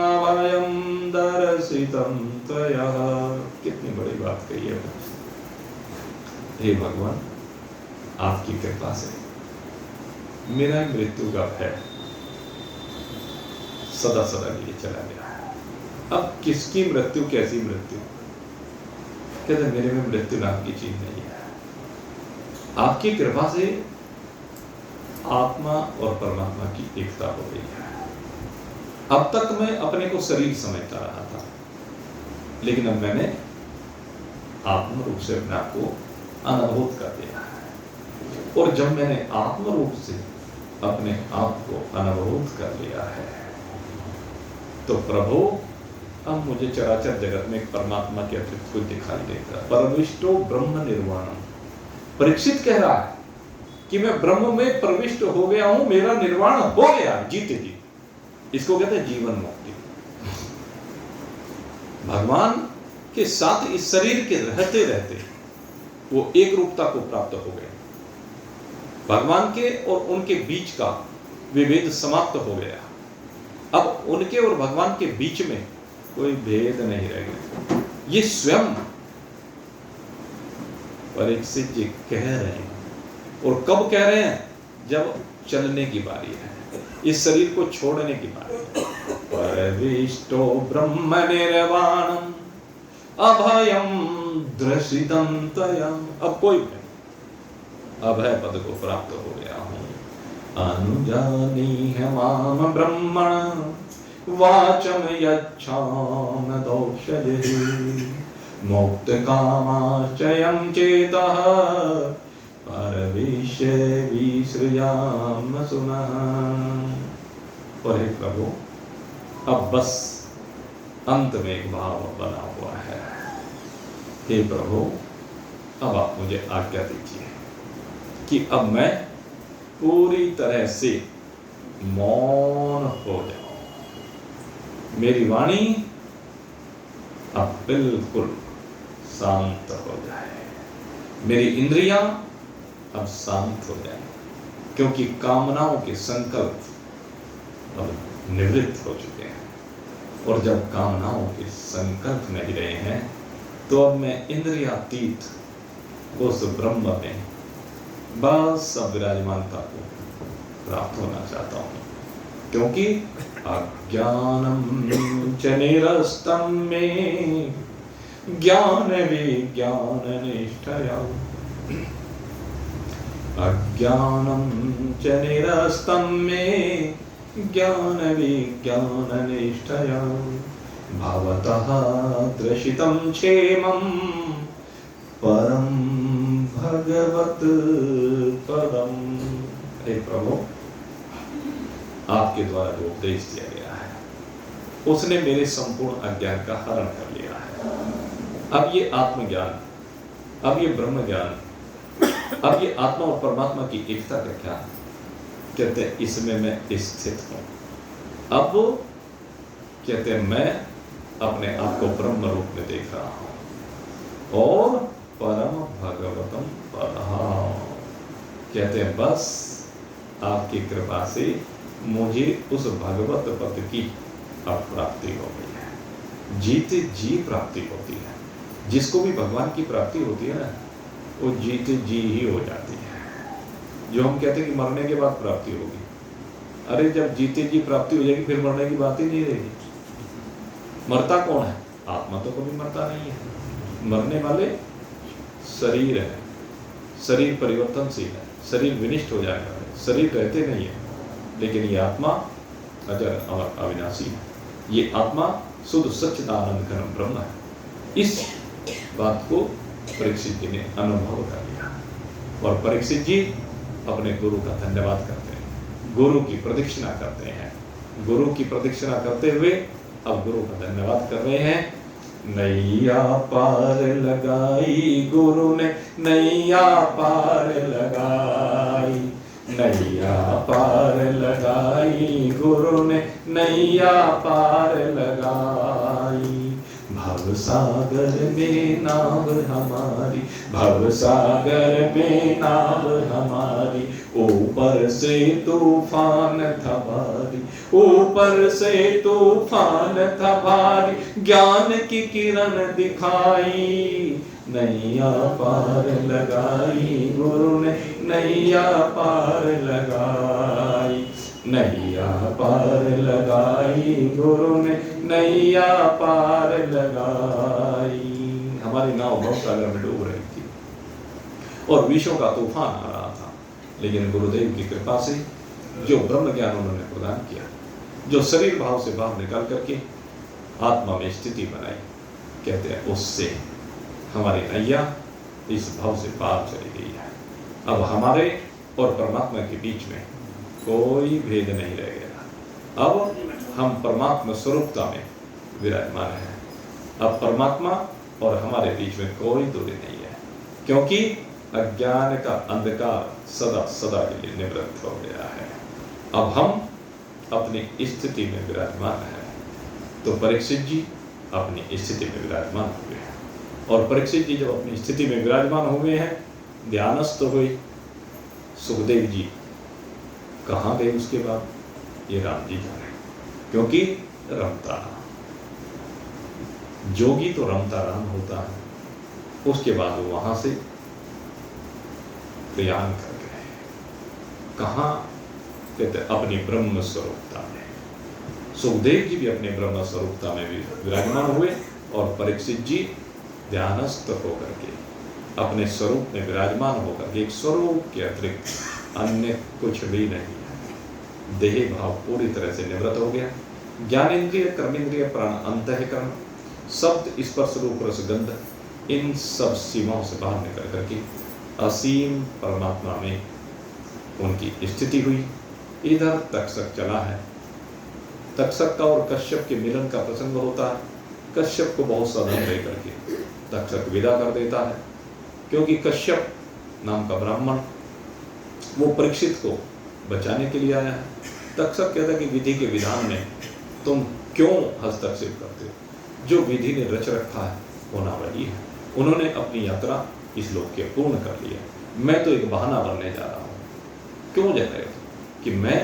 अभयं दर्शितं त्वया। कितनी बड़ी बात कही है। हे भगवान, आपकी कृपा से मेरा मृत्यु का भय सदा सदा लिए चला गया है। अब किसकी मृत्यु, कैसी मृत्यु? कहते मेरे में मृत्यु नाम की चीज नहीं है। आपकी कृपा से आत्मा और परमात्मा की एकता हो गई है। अब तक मैं अपने को शरीर समझता रहा था, लेकिन अब मैंने आत्म रूप से अपने आप को अनुभूत कर दिया है। और जब मैंने आत्म रूप से अपने आप को अनुभूत कर लिया है तो प्रभु अब मुझे चराचर जगत में एक परमात्मा के अतिरिक्त कुछ दिखाई देता। परविष्टो ब्रह्म निर्वाणम। परीक्षित कह रहा है कि मैं ब्रह्म में प्रविष्ट हो गया हूं, मेरा निर्वाण हो गया जीते जी। इसको कहते हैं जीवन मुक्ति। भगवान के साथ इस शरीर के रहते रहते वो एक रूपता को प्राप्त हो गए। भगवान के और उनके बीच का विभेद समाप्त हो गया। अब उनके और भगवान के बीच में कोई भेद नहीं रह गया। ये स्वयं परीक्षित जी कह रहे हैं। और कब कह रहे हैं? जब चलने की बारी है, इस शरीर को छोड़ने की बारी है। परविष्टो ब्रह्म निर्वाणम अभयम दृशितम तयम। अब कोई अभय पद को प्राप्त हो गया हूं। अनुजानी है माम ब्रह्मण वाचम यच्छाम दोषजे मुक्त कामाचयं चेतः परविश्य विसृजाम सुनः। और हे प्रभु, अब बस अंत में एक भाव बना हुआ है। हे प्रभु, अब आप मुझे आज्ञा दीजिए कि अब मैं पूरी तरह से मौन हो जाऊं। मेरी वाणी अब बिल्कुल शांत हो जाए, मेरी इंद्रियां अब शांत हो जाए, क्योंकि कामनाओं के संकल्प अब निवृत्त हो चुके हैं। और जब कामनाओं के संकल्प नहीं रहे हैं, तो अब मैं इंद्रियातीत उस ब्रह्म में बस अब विराजमानता को प्राप्त होना चाहता हूं। क्योंकि अज्ञानम च निरस्तं मे ज्ञान विज्ञान निष्ठया। अज्ञानम च निरस्तं मे ज्ञान विज्ञान निष्ठया भवतः दृशितं क्षेमं परम भगवत पदम। हे प्रभु, आपके द्वारा जो उपदेश दिया गया है उसने मेरे संपूर्ण अज्ञान का हरण कर लिया है। अब ये आत्मज्ञान, अब ये ब्रह्म ज्ञान, अब ये आत्मा और परमात्मा की एकता का ज्ञान, कहते हैं इसमें मैं स्थित हूं। अब वो कहते हैं मैं अपने आप को ब्रह्म रूप में देख रहा हूं और परम भगवतम पदः। कहते हैं बस आपकी कृपा से मुझे उस भगवत पद की अब प्राप्ति हो गई है। जीते जी प्राप्ति होती है। जिसको भी भगवान की प्राप्ति होती है ना, वो जीते जी ही हो जाती है। जो हम कहते हैं कि मरने के बाद प्राप्ति होगी, अरे जब जीते जी प्राप्ति हो जाएगी फिर मरने की बात ही नहीं रहेगी। मरता कौन है? आत्मा तो कभी मरता नहीं है। मरने वाले शरीर है, शरीर परिवर्तनशील है, शरीर विनिष्ट हो जाएगा, शरीर रहते नहीं है। लेकिन ये आत्मा अजर अमर अविनाशी है। ये आत्मा शुद्ध सच्चिदानंद घन ब्रह्म है। इस बात को परीक्षित जी ने अनुभव कर लिया और परीक्षित जी अपने गुरु का धन्यवाद करते हैं, गुरु की प्रदक्षिणा करते हैं। गुरु की प्रदक्षिणा करते हुए अब गुरु का धन्यवाद कर रहे हैं। नैया पार लगाई गुरु ने, नैया पार लगाई, नैया पार लगाई गुरु ने, नैया पार लगाई। भव सागर में नाव हमारी, भव सागर में नाव हमारी, ऊपर से तूफान था भारी, ऊपर से तूफान था भारी, ज्ञान की किरण दिखाई। नैया पार लगाई गुरु ने, नैया पार लगाई, नैया पार लगाई गुरु ने, नैया पार लगाई। हमारी नाव भवसागर में डूब रही थी और विषयों का तूफान आ रहा था, लेकिन गुरुदेव की कृपा से जो ब्रह्म ज्ञान उन्होंने प्रदान किया, जो शरीर भाव से बाहर निकाल करके आत्मा में स्थिति बनाई, कहते हैं उससे हमारी नैया इस भाव से पार चली गई है। अब हमारे और परमात्मा के बीच में कोई भेद नहीं रह गया। अब हम परमात्मा स्वरूपता में विराजमान हैं। अब परमात्मा और हमारे बीच में कोई दूरी नहीं है, क्योंकि अज्ञान का अंधकार सदा सदा के लिए निवृत्त हो गया है। अब हम अपनी स्थिति में विराजमान हैं। तो परीक्षित जी अपनी स्थिति में विराजमान हुए हैं और परीक्षित जी जब अपनी स्थिति में विराजमान हुए हैं, ध्यानस्थ हुए, सुखदेव जी कहाँ गए उसके बाद, ये राम जी जाने, क्योंकि रमता राम, जोगी तो रमता राम होता है। उसके बाद वो वहां से प्रयाण कर गए, कहाँ, कहते अपनी ब्रह्म स्वरूपता में। सुखदेव जी भी अपने ब्रह्म स्वरूपता में भी विराजमान हुए और परीक्षित जी ध्यानस्थ होकर के अपने स्वरूप में विराजमान होकर के, एक स्वरूप के अतिरिक्त अन्य कुछ भी नहीं है। देह भाव पूरी तरह से निवृत्त हो गया। ज्ञानेन्द्रिय, कर्मेंद्रिय, प्राण, अंतःकरण, शब्द, स्पर्श, रूप, रस, गंध, इन सब सीमाओं से बाहर निकल करके असीम परमात्मा में उनकी स्थिति हुई। इधर तक्षक चला है। तक्षक का और कश्यप के मिलन का प्रसंग होता है। कश्यप को बहुत साधन दे करके तक्षक विदा कर देता है, क्योंकि कश्यप नाम का ब्राह्मण वो परीक्षित को बचाने के लिए आया है। तक्षक कहता है कि विधि के विधान में तुम क्यों हस्तक्षेप करते हो, जो विधि ने रच रखा है होना वही है। उन्होंने अपनी यात्रा इस लोक के पूर्ण कर लिया, मैं तो एक बहाना बनने जा रहा हूँ। क्यों जा रहे हो कि मैं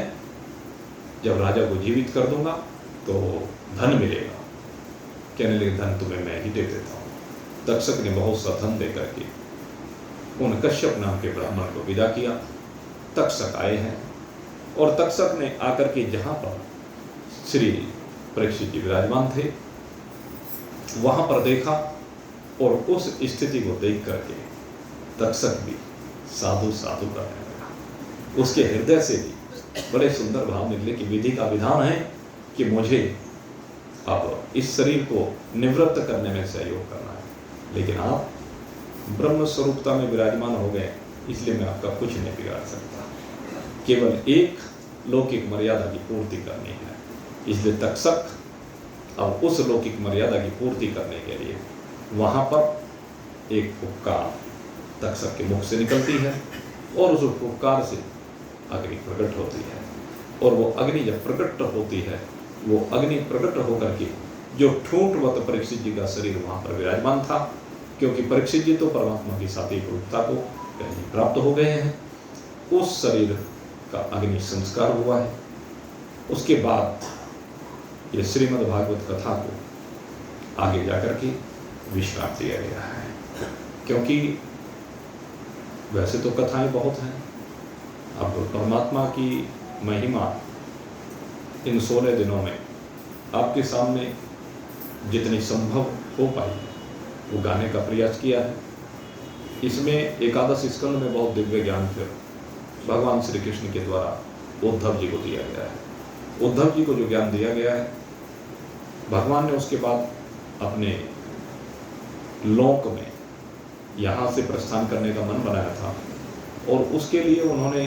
जब राजा को जीवित कर दूंगा तो धन मिलेगा, कहने लगे धन तुम्हें मैं ही दे देता हूँ। तक्षक ने बहुत सा धन दे करके उन कश्यप नाम के ब्राह्मण को विदा किया। तक्षक आए हैं और तक्षक ने आकर के जहाँ पर श्री परीक्षित जी विराजमान थे वहां पर देखा, और उस स्थिति को देख करके तक्षक भी साधु साधु करने लगा। उसके हृदय से भी बड़े सुंदर भाव निकले कि विधि का विधान है कि मुझे अब इस शरीर को निवृत्त करने में सहयोग करना है, लेकिन आप ब्रह्म स्वरूपता में विराजमान हो गए, इसलिए मैं आपका कुछ नहीं बिगाड़ सकता। केवल एक लौकिक मर्यादा की पूर्ति करनी है। इसलिए तक्षक अब उस लौकिक मर्यादा की पूर्ति करने के लिए वहां पर एक फुफकार तक्षक के मुख से निकलती है और उस फुफकार से अग्नि प्रकट होती है। और वो अग्नि जब प्रकट होती है, वो अग्नि प्रकट होकर के जो ठूंठवत परीक्षित जी का शरीर वहां पर विराजमान था, क्योंकि परीक्षित जी तो परमात्मा की सात्विक रूपता को कहीं प्राप्त हो गए हैं, उस शरीर का अग्नि संस्कार हुआ है। उसके बाद ये श्रीमद् भागवत कथा को आगे जाकर के विश्राम दिया गया है, क्योंकि वैसे तो कथाएं बहुत हैं। अब परमात्मा की महिमा इन 16 दिनों में आपके सामने जितनी संभव हो पाई वो गाने का प्रयास किया है। इसमें एकादश स्कंद में बहुत दिव्य ज्ञान फिर भगवान श्री कृष्ण के द्वारा उद्धव जी को दिया गया है। उद्धव जी को जो ज्ञान दिया गया है, भगवान ने उसके बाद अपने लोक में यहाँ से प्रस्थान करने का मन बनाया था, और उसके लिए उन्होंने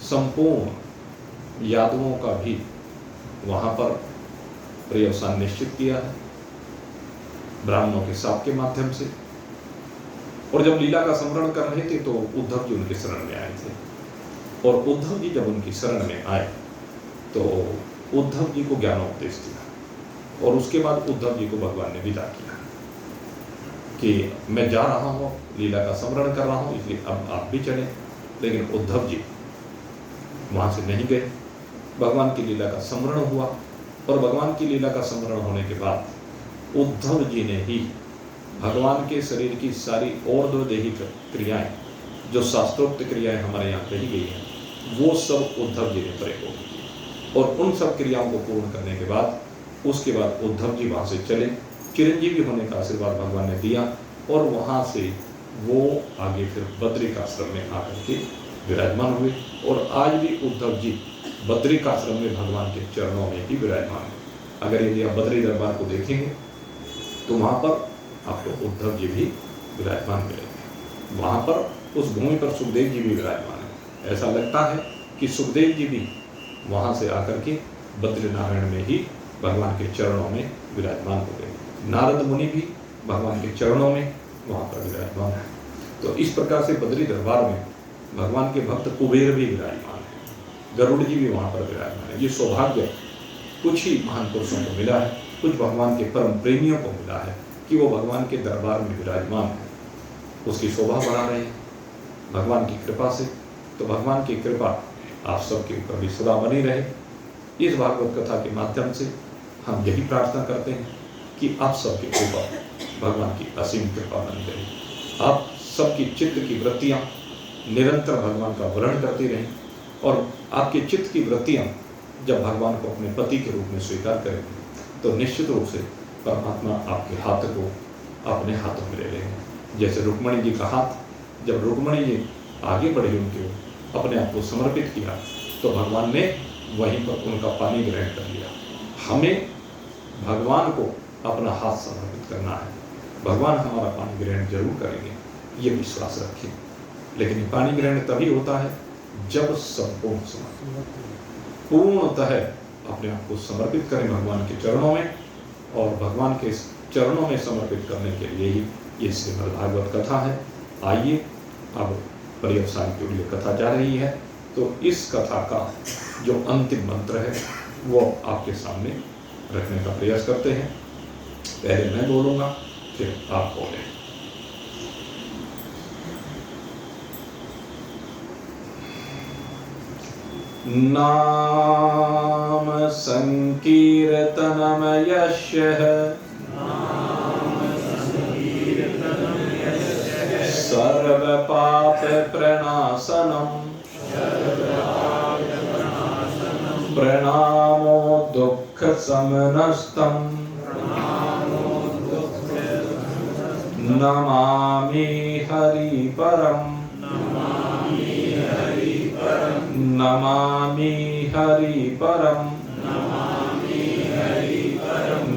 संपूर्ण यादवों का भी वहाँ पर पर्यवसान निश्चित किया है ब्राह्मणों के शाप के माध्यम से। और जब लीला का स्मरण कर रहे थे तो उद्धव जी उनके शरण में आए थे, और उद्धव जी जब उनकी शरण में आए तो उद्धव जी को ज्ञानोपदेश दिया, और उसके बाद उद्धव जी को भगवान ने विदा किया कि मैं जा रहा हूँ, लीला का स्मरण कर रहा हूँ, इसलिए अब आप भी चलें। लेकिन उद्धव जी वहाँ से नहीं गए। भगवान की लीला का स्मरण हुआ, और भगवान की लीला का स्मरण होने के बाद उद्धव जी ने ही भगवान के शरीर की सारी और दो दैहिक क्रियाएं, जो शास्त्रोक्त क्रियाएं हमारे यहाँ कही गई हैं, वो सब उद्धव जी ने प्रयोग की। और उन सब क्रियाओं को पूर्ण करने के बाद उसके बाद उद्धव जी वहाँ से चले, चिरंजीवी होने का आशीर्वाद भगवान ने दिया, और वहाँ से वो आगे फिर बद्रिकाश्रम में आकर के विराजमान हुए। और आज भी उद्धव जी बद्रिकाश्रम में भगवान के चरणों में ही विराजमान है। अगर यदि आप बद्री दरबार को देखेंगे तो वहाँ पर आपको उद्धव जी भी विराजमान मिलेंगे। वहाँ पर उस भूमि पर सुखदेव जी भी विराजमान है। ऐसा लगता है कि सुखदेव जी भी वहाँ से आकर के बद्रीनारायण में ही भगवान के चरणों में विराजमान हो गए। नारद मुनि भी भगवान के चरणों में वहाँ पर विराजमान है। तो इस प्रकार से बद्री दरबार में भगवान के भक्त कुबेर भी विराजमान है, गरुड़ जी भी वहाँ पर विराजमान है। ये सौभाग्य कुछ ही महान पुरुषों को मिला है, कुछ भगवान के परम प्रेमियों को मिला है कि वो भगवान के दरबार में विराजमान है, उसकी शोभा बढ़ा रहे हैं भगवान की कृपा से। तो भगवान की कृपा आप सबके ऊपर भी सदा बनी रहे। इस भागवत कथा के माध्यम से हम यही प्रार्थना करते हैं कि आप सबके ऊपर भगवान की असीम कृपा बनी रहे। आप सबकी चित्त की वृत्तियाँ निरंतर भगवान का वर्णन करती रहें और आपके चित्त की वृत्तियाँ जब भगवान को अपने पति के रूप में स्वीकार करेंगे तो निश्चित रूप से परमात्मा आपके हाथ को अपने हाथों में ले लेंगे। जैसे रुक्मणी जी का हाथ, जब रुक्मणी जी आगे बढ़ी उनके अपने आप को समर्पित किया तो भगवान ने वहीं पर उनका पानी ग्रहण कर लिया। हमें भगवान को अपना हाथ समर्पित करना है, भगवान हमारा पानी ग्रहण जरूर करेंगे, ये विश्वास रखें। लेकिन ये पानी ग्रहण तभी होता है जब संपूर्ण समर्पण, पूर्णतः अपने आप को समर्पित करें भगवान के चरणों में। और भगवान के चरणों में समर्पित करने के लिए ही ये श्रीमद् भागवत कथा है। आइए अब पर्यवसान की लिए कथा जा रही है, तो इस कथा का जो अंतिम मंत्र है वो आपके सामने रखने का प्रयास करते हैं। पहले मैं बोलूँगा, फिर आप बोलें। नाम संकीर्तनम यस्य सर्वपाप प्रणाशनम प्रणामो दुःख समनस्तम नमामि हरि परम नमामि हरि परम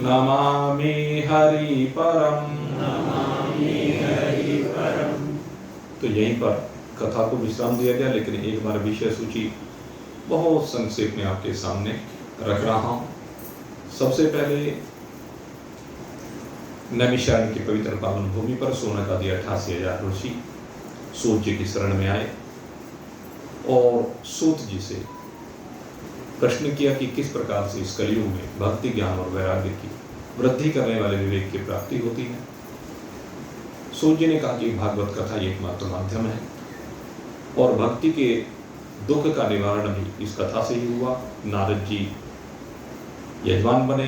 नमामि हरि परम। तो यहीं पर कथा को विश्राम दिया गया, लेकिन एक बार विषय सूची बहुत संक्षेप में आपके सामने रख रहा हूं। सबसे पहले नैमिषारण्य की पवित्र पावन भूमि पर सोनक आदि 88,000 ऋषि सूत जी की शरण में आए और सूत जी से प्रश्न किया कि किस प्रकार से इस कलयुग में भक्ति, ज्ञान और वैराग्य की वृद्धि करने वाले विवेक की प्राप्ति होती है। सूत जी ने कहा कि भागवत कथा एकमात्र माध्यम है और भक्ति के दुख का निवारण भी इस कथा से ही हुआ। नारद जी यजमान बने,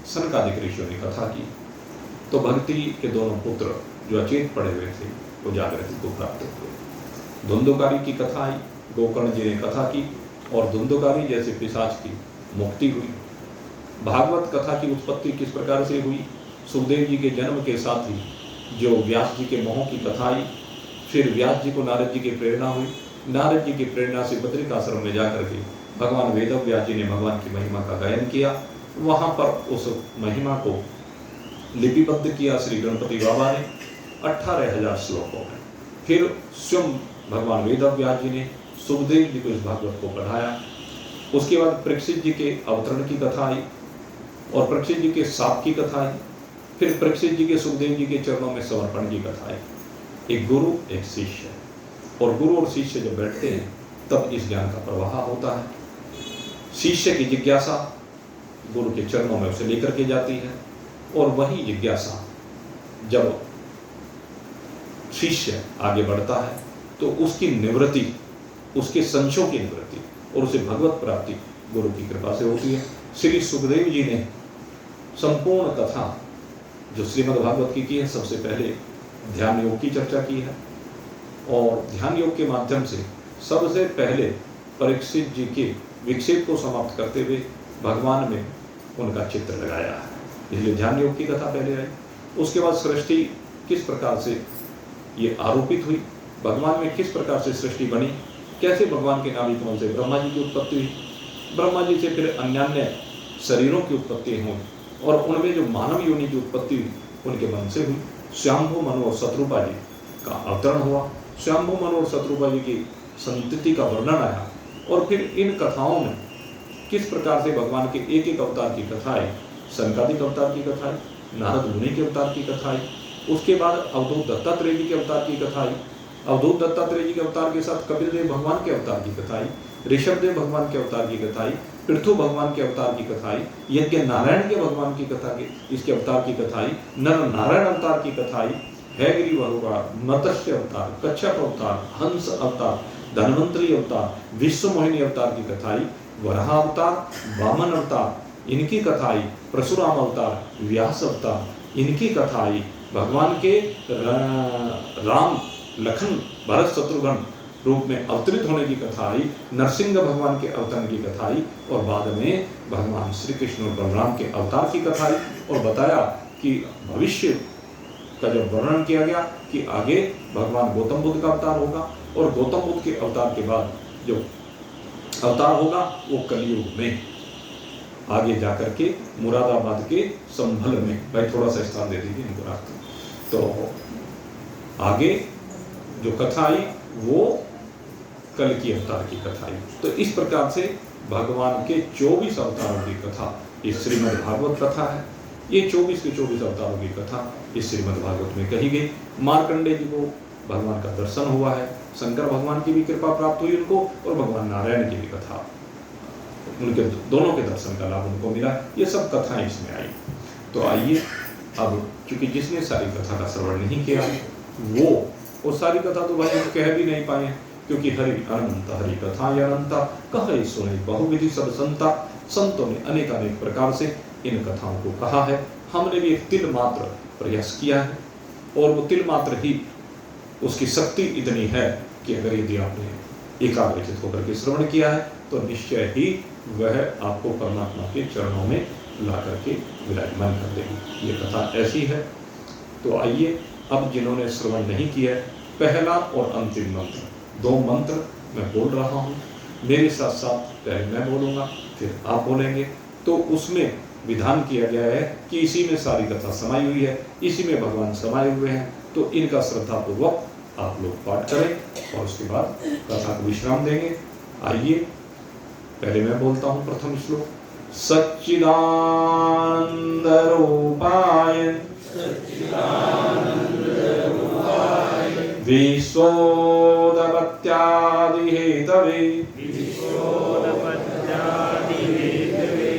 सनकादिक ऋषियों ने कथा की तो भक्ति के दोनों पुत्र जो अचेत पड़े हुए थे वो जागृति को प्राप्त हुए। धुंधुकारी की कथा आई, गोकर्ण जी ने कथा की और धुंधुकारी जैसे पिशाच की मुक्ति हुई। भागवत कथा की उत्पत्ति किस प्रकार से हुई? सुखदेव जी के जन्म के साथ ही जो व्यास जी के मोह की कथा आई, फिर व्यास जी को नारद जी की प्रेरणा हुई, नारद जी की प्रेरणा से बद्रिकाश्रम में जाकर के भगवान वेदव्यास जी ने भगवान की महिमा का गायन किया। वहाँ पर उस महिमा को लिपिबद्ध किया श्री गणपति बाबा ने 18,000 श्लोकों में। फिर स्वयं भगवान वेदव्यास जी ने सुखदेव जी को इस भागवत को पढ़ाया। उसके बाद परीक्षित जी के अवतरण की कथा आई और परीक्षित जी के साप की कथा आई। फिर परीक्षित जी के सुखदेव जी के चरणों में समर्पण की कथा आई। एक गुरु, एक शिष्य, और गुरु और शिष्य जब बैठते हैं तब इस ज्ञान का प्रवाह होता है। शिष्य की जिज्ञासा गुरु के चरणों में उसे लेकर के जाती है और वही जिज्ञासा जब शिष्य आगे बढ़ता है तो उसकी निवृत्ति, उसके संशयों की निवृत्ति और उसे भगवत प्राप्ति गुरु की कृपा से होती है। श्री सुखदेव जी ने संपूर्ण कथा जो श्रीमद् भागवत की है, सबसे पहले ध्यान योग की चर्चा की है और ध्यान योग के माध्यम से सबसे पहले परीक्षित जी के विक्षेप को समाप्त करते हुए भगवान में उनका चित्त लगाया है, इसलिए ध्यान योग की कथा पहले आई। उसके बाद सृष्टि किस प्रकार से ये आरोपित हुई, भगवान में किस प्रकार से सृष्टि बनी, कैसे भगवान के नाभि कमल से ब्रह्मा जी की उत्पत्ति हुई, ब्रह्मा जी से फिर अन्यान्य शरीरों की उत्पत्ति हुई और उनमें जो मानव योनि की उत्पत्ति हुई उनके मन से हुई। स्वयंभू मनु और शत्रुपा जी का अवतरण हुआ, स्वयंभू मनु और शत्रुपा जी की संतति का वर्णन आया और फिर इन कथाओं में किस प्रकार से भगवान के एक एक अवतार की कथा आई। सनकादिक अवतार की कथा आई, नारद मुनि के अवतार की कथा आई, उसके बाद अवधूत दत्तात्रेय जी के अवतार की कथा आई, अवधूत दत्तात्रेय जी के अवतार के साथ कपिल देव भगवान के अवतार की कथा आई, ऋषभ देव भगवान के अवतार की कथा आई, पृथु भगवान के अवतार की कथा आई, यज्ञ नारायण के भगवान की कथा के इसके अवतार की कथा आई, नर नारायण अवतार की कथा आई, हैग्रीव अवतार, मत्स्य अवतार, कच्छप अवतार, हंस अवतार, धन्वंतरी अवतार, विश्व मोहिनी अवतार की कथाई, वराह अवतार, वामन अवतार इनकी कथाई, परशुराम अवतार, व्यास अवतार इनकी कथाई, भगवान के राम लखन भरत शत्रुघ्न रूप में अवतरित होने की कथा आई, नरसिंह भगवान के अवतरण की कथा आई, और बाद में भगवान श्री कृष्ण और बलराम के अवतार की कथा आई, और बताया कि भविष्य का जब वर्णन किया गया कि आगे भगवान गौतम बुद्ध का अवतार होगा, और गौतम बुद्ध के अवतार के बाद जो अवतार होगा वो कलयुग में आगे जाकर के मुरादाबाद के संभल में, भाई थोड़ा सा स्थान दे दीजिए इनको रास्ते, तो आगे जो कथा आई वो कल की अवतार की कथा आई। तो इस प्रकार से भगवान के 24 अवतारों की कथा इस श्रीमद् भागवत कथा है। ये 24 के 24 अवतारों की कथा इस श्रीमद् भागवत में कही गई। मार्कंडेय जी को भगवान का दर्शन हुआ है, शंकर भगवान की भी कृपा प्राप्त हुई उनको, और भगवान नारायण की भी कथा, उनके दोनों के दर्शन का लाभ उनको मिला। ये सब कथाएं इसमें आई। तो आइए अब, चूंकि जिसने सारी कथा का श्रवण नहीं किया वो सारी कथा तो भाई हम कह भी नहीं पाए, क्योंकि हरि अनंत हरि कथा अनंता, कहे सुने बहुविधि सब संता। संतों ने अनेक अनेक प्रकार से इन कथाओं को कहा है। हमने भी एक तिल मात्र प्रयास किया है, और वो तिल मात्र ही उसकी शक्ति इतनी है कि अगर यदि आपने एकाग्रचित होकर के श्रवण किया है तो निश्चय ही वह आपको परमात्मा के चरणों में ला करके विराजमान कर देगी। ये कथा ऐसी है। तो आइए अब जिन्होंने श्रवण नहीं किया, पहला और अंतिम मंत्र, 2 मंत्र मैं बोल रहा हूँ, मेरे साथ साथ पहले मैं बोलूँगा फिर आप बोलेंगे। तो उसमें विधान किया गया है कि इसी में सारी कथा समाई हुई है, इसी में भगवान समाये हुए हैं। तो इनका श्रद्धापूर्वक आप लोग पाठ करें और उसके बाद कथा को विश्राम देंगे। आइए पहले मैं बोलता हूँ प्रथम श्लोक। सच्चिदानंद रूपाय विश्वोदपत्यादि हेतवे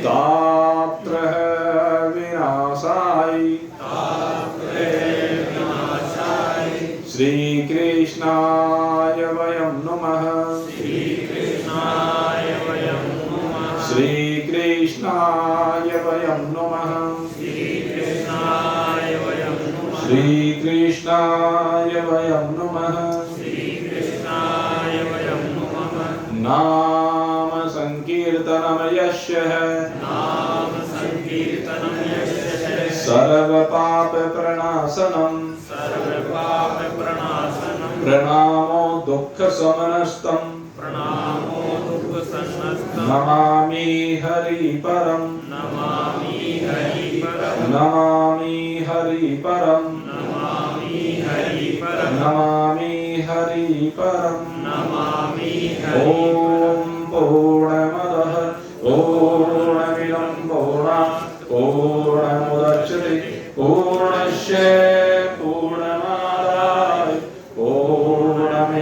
तात्रः विनाशाय श्री कृष्णाय वयं नमः। श्री कृष्णाय वयं नमः। श्री कृष्णाय वयं नमः। श्री कृष्णाय वयं नमः। नाम संकीर्तनम यस्य सर्व पाप प्रणाशनम प्रणामो दुःख समनस्तम नमामि हरि परम। नमामि हरि परम। ओम पूर्णमदः पूर्णमिदं पूर्णात् पूर्णमुदच्यते पूर्णस्य पूर्णमादाय पूर्णमेवावशिष्यते।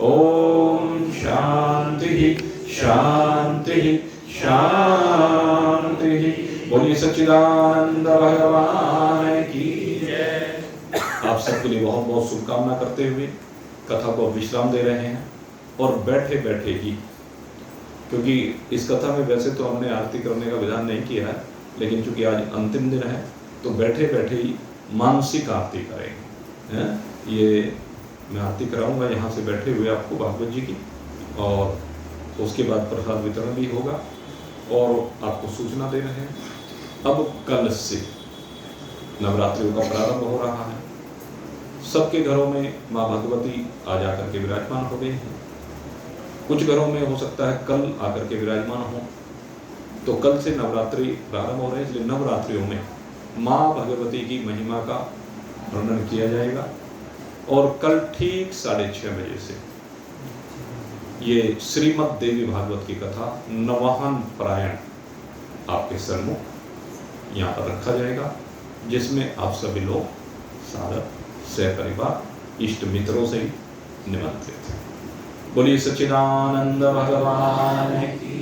ओम शांति शांति शांति। बोलिए सच्चिदानंद भगवान की जय। आप सबके लिए बहुत बहुत शुभकामना करते हुए कथा को विश्राम दे रहे हैं, और बैठे बैठे ही, क्योंकि इस कथा में वैसे तो हमने आरती करने का विधान नहीं किया है, लेकिन चूंकि आज अंतिम दिन है तो बैठे बैठे ही मानसिक आरती करेंगे। ये मैं आरती कराऊंगा यहाँ से बैठे हुए आपको भागवत जी की, और उसके बाद प्रसाद वितरण भी होगा, और आपको सूचना दे रहे हैं। अब कल से नवरात्रियों का प्रारंभ हो रहा है। सबके घरों में माँ भगवती आ जाकर के विराजमान हो गई हैं। कुछ घरों में हो सकता है कल आकर के विराजमान हो। तो कल से नवरात्रि प्रारंभ हो रहे हैं, इसलिए नवरात्रियों में माँ भगवती की महिमा का वर्णन किया जाएगा। और कल ठीक 6:30 बजे से ये श्रीमद् देवी भागवत की कथा नवाहन पारायण आपके सम्मुख यहाँ पर रखा जाएगा, जिसमें आप सभी लोग सारा सहपरिवार इष्ट मित्रों से निमंत्रित हैं। बोलिए सच्चिदानंद भगवान की